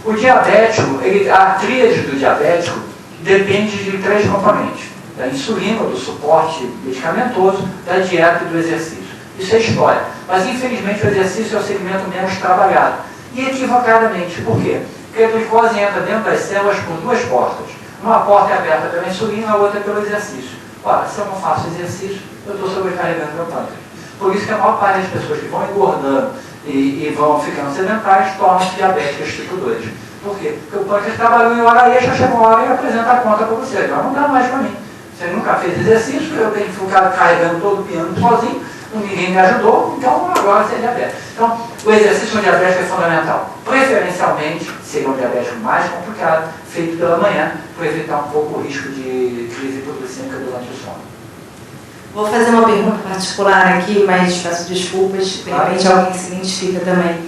O diabético, a tríade do diabético depende de 3 componentes: da insulina, do suporte medicamentoso, da dieta e do exercício. Isso é história. Mas, infelizmente, o exercício é o segmento menos trabalhado. E equivocadamente. Por quê? Porque a glicose entra dentro das células por 2 portas. Uma porta é aberta pela insulina, a outra é pelo exercício. Ora, se eu não faço exercício, eu estou sobrecarregando meu pâncreas. Por isso que a maior parte das pessoas que vão engordando e vão ficando sedentárias tornam-se diabéticas tipo 2. Por quê? Porque o pâncreas trabalhou em hora extra, chega uma hora e apresenta a conta para você. Agora não dá mais para mim. Você nunca fez exercício, eu tenho que ficar carregando todo o piano sozinho, ninguém me ajudou, então agora você é diabético. Então, o exercício no diabético é fundamental. Preferencialmente, seria um diabético mais complicado, feito pela manhã, para evitar um pouco o risco de crise hipoglicêmica durante o sono. Vou fazer uma pergunta particular aqui, mas peço desculpas, de repente alguém se identifica também.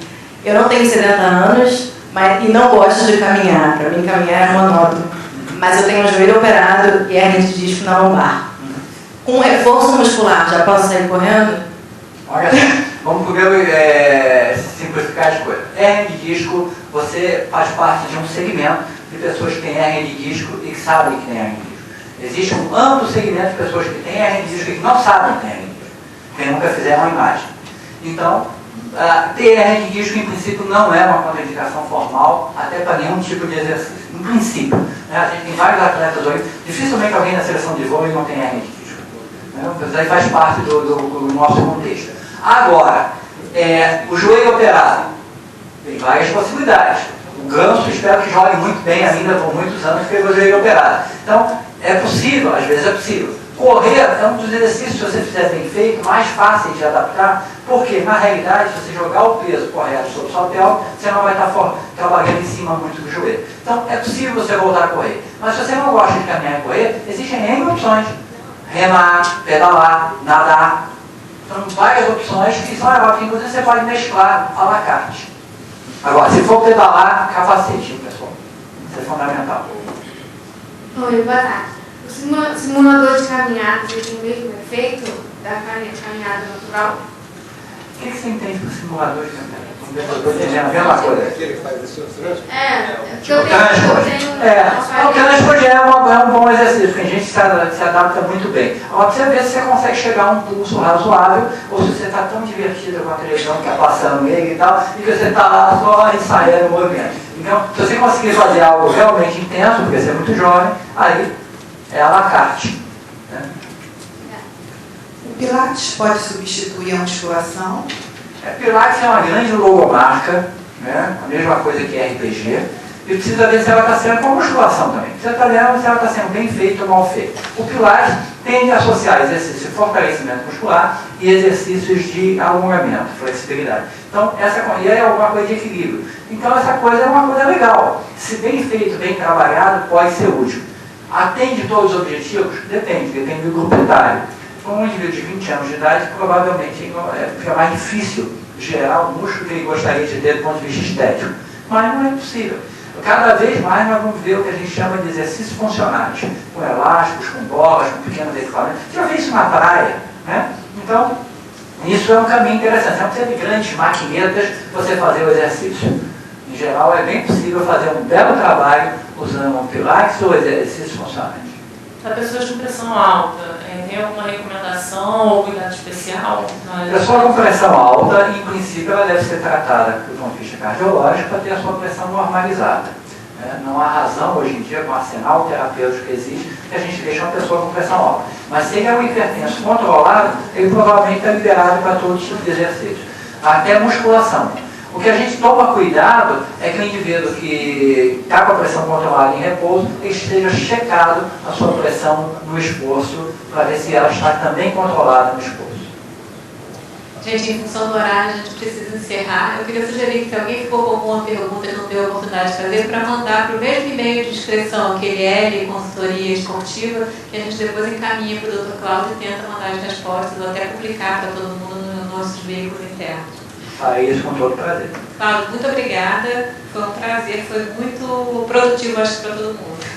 Eu não tenho 70 anos e não gosto de caminhar. Para mim, caminhar é monótono. Mas eu tenho um joelho operado e hernia de disco na lombar. Com reforço muscular, já posso sair correndo? Olha, vamos primeiro simplificar as coisas. Hernia de disco, você faz parte de um segmento de pessoas que têm hernia de disco e que sabem que têm hernia de disco. Existe um amplo segmento de pessoas que têm hernia de disco e que não sabem que têm hernia de disco, porque nunca fizeram uma imagem. Então, ter hernia de disco, em princípio, não é uma contraindicação formal, até para nenhum tipo de exercício. Em princípio, né? A gente tem vários atletas hoje, dificilmente alguém na seleção de vôlei não tem hernia de disco. Isso aí faz parte do nosso contexto. Agora, o joelho operado, tem várias possibilidades. O Ganso, espero que jogue muito bem ainda por muitos anos, porque o joelho operado. Então, é possível, às vezes é possível. Correr é um dos exercícios, se você fizer bem feito, mais fáceis de adaptar, porque, na realidade, se você jogar o peso correto sobre o seu pé, você não vai estar trabalhando em cima muito do joelho. Então, é possível você voltar a correr. Mas se você não gosta de caminhar e correr, existem N opções. Remar, pedalar, nadar. São várias opções que são aeróbicas, inclusive você pode mesclar à la carte. Agora, se for pedalar, capacete, pessoal. Isso é fundamental. Oi, boa tarde. O simulador de caminhada tem o mesmo efeito da caminhada natural? O que você entende por simulador de caminhada? Estou entendendo a mesma coisa. Que ele faz isso transfer? O transfer é um bom exercício, porque a gente se adapta muito bem. Agora, você vê se você consegue chegar a um pulso razoável, ou se você está tão divertido com a televisão que está passando nele e tal, e que você está lá só ensaiando o movimento. Então, se você conseguir fazer algo realmente intenso, porque você é muito jovem, aí é à la carte. Né? O Pilates pode substituir a musculação? Pilates é uma grande logomarca, né? A mesma coisa que RPG, e precisa ver se ela está sendo com a musculação também. Precisa estar vendo se ela está sendo bem feita ou mal feita. O Pilates tende a associar exercícios de fortalecimento muscular e exercícios de alongamento, flexibilidade. Então, e é alguma coisa de equilíbrio. Então, essa coisa é uma coisa legal. Se bem feito, bem trabalhado, pode ser útil. Atende todos os objetivos? Depende do grupo etário. Com um indivíduo de 20 anos de idade, provavelmente fica mais difícil gerar o músculo que ele gostaria de ter do ponto de vista estético. Mas não é possível. Cada vez mais nós vamos ver o que a gente chama de exercícios funcionais, com elásticos, com bolas, com pequenos equipamentos. Você já vê isso na praia, né? Então, isso é um caminho interessante. Não precisa de grandes maquinetas para você fazer o exercício. Em geral, é bem possível fazer um belo trabalho usando um pilates ou exercícios funcionais. Para pessoas com pressão alta, tem alguma recomendação ou cuidado especial? Pessoa com pressão alta, em princípio, ela deve ser tratada do ponto de vista cardiológico para ter a sua pressão normalizada. Não há razão, hoje em dia, com o arsenal terapêutico que existe, que a gente deixe uma pessoa com pressão alta. Mas se ele é um hipertenso controlado, ele provavelmente está liberado para todo tipo de exercício. Até musculação. O que a gente toma cuidado é que o indivíduo que está com a pressão controlada em repouso esteja checado a sua pressão no esforço para ver se ela está também controlada no esforço. Gente, em função do horário, a gente precisa encerrar. Eu queria sugerir que se alguém ficou com alguma pergunta e não teve a oportunidade de fazer, para mandar para o mesmo e-mail de inscrição, aquele L, consultoria esportiva, que a gente depois encaminha para o Dr. Cláudio e tenta mandar as respostas, ou até publicar para todo mundo nos nossos veículos internos. Farei isso com todo prazer. Cláudio, muito obrigada. Foi um prazer, foi muito produtivo, acho, para todo mundo.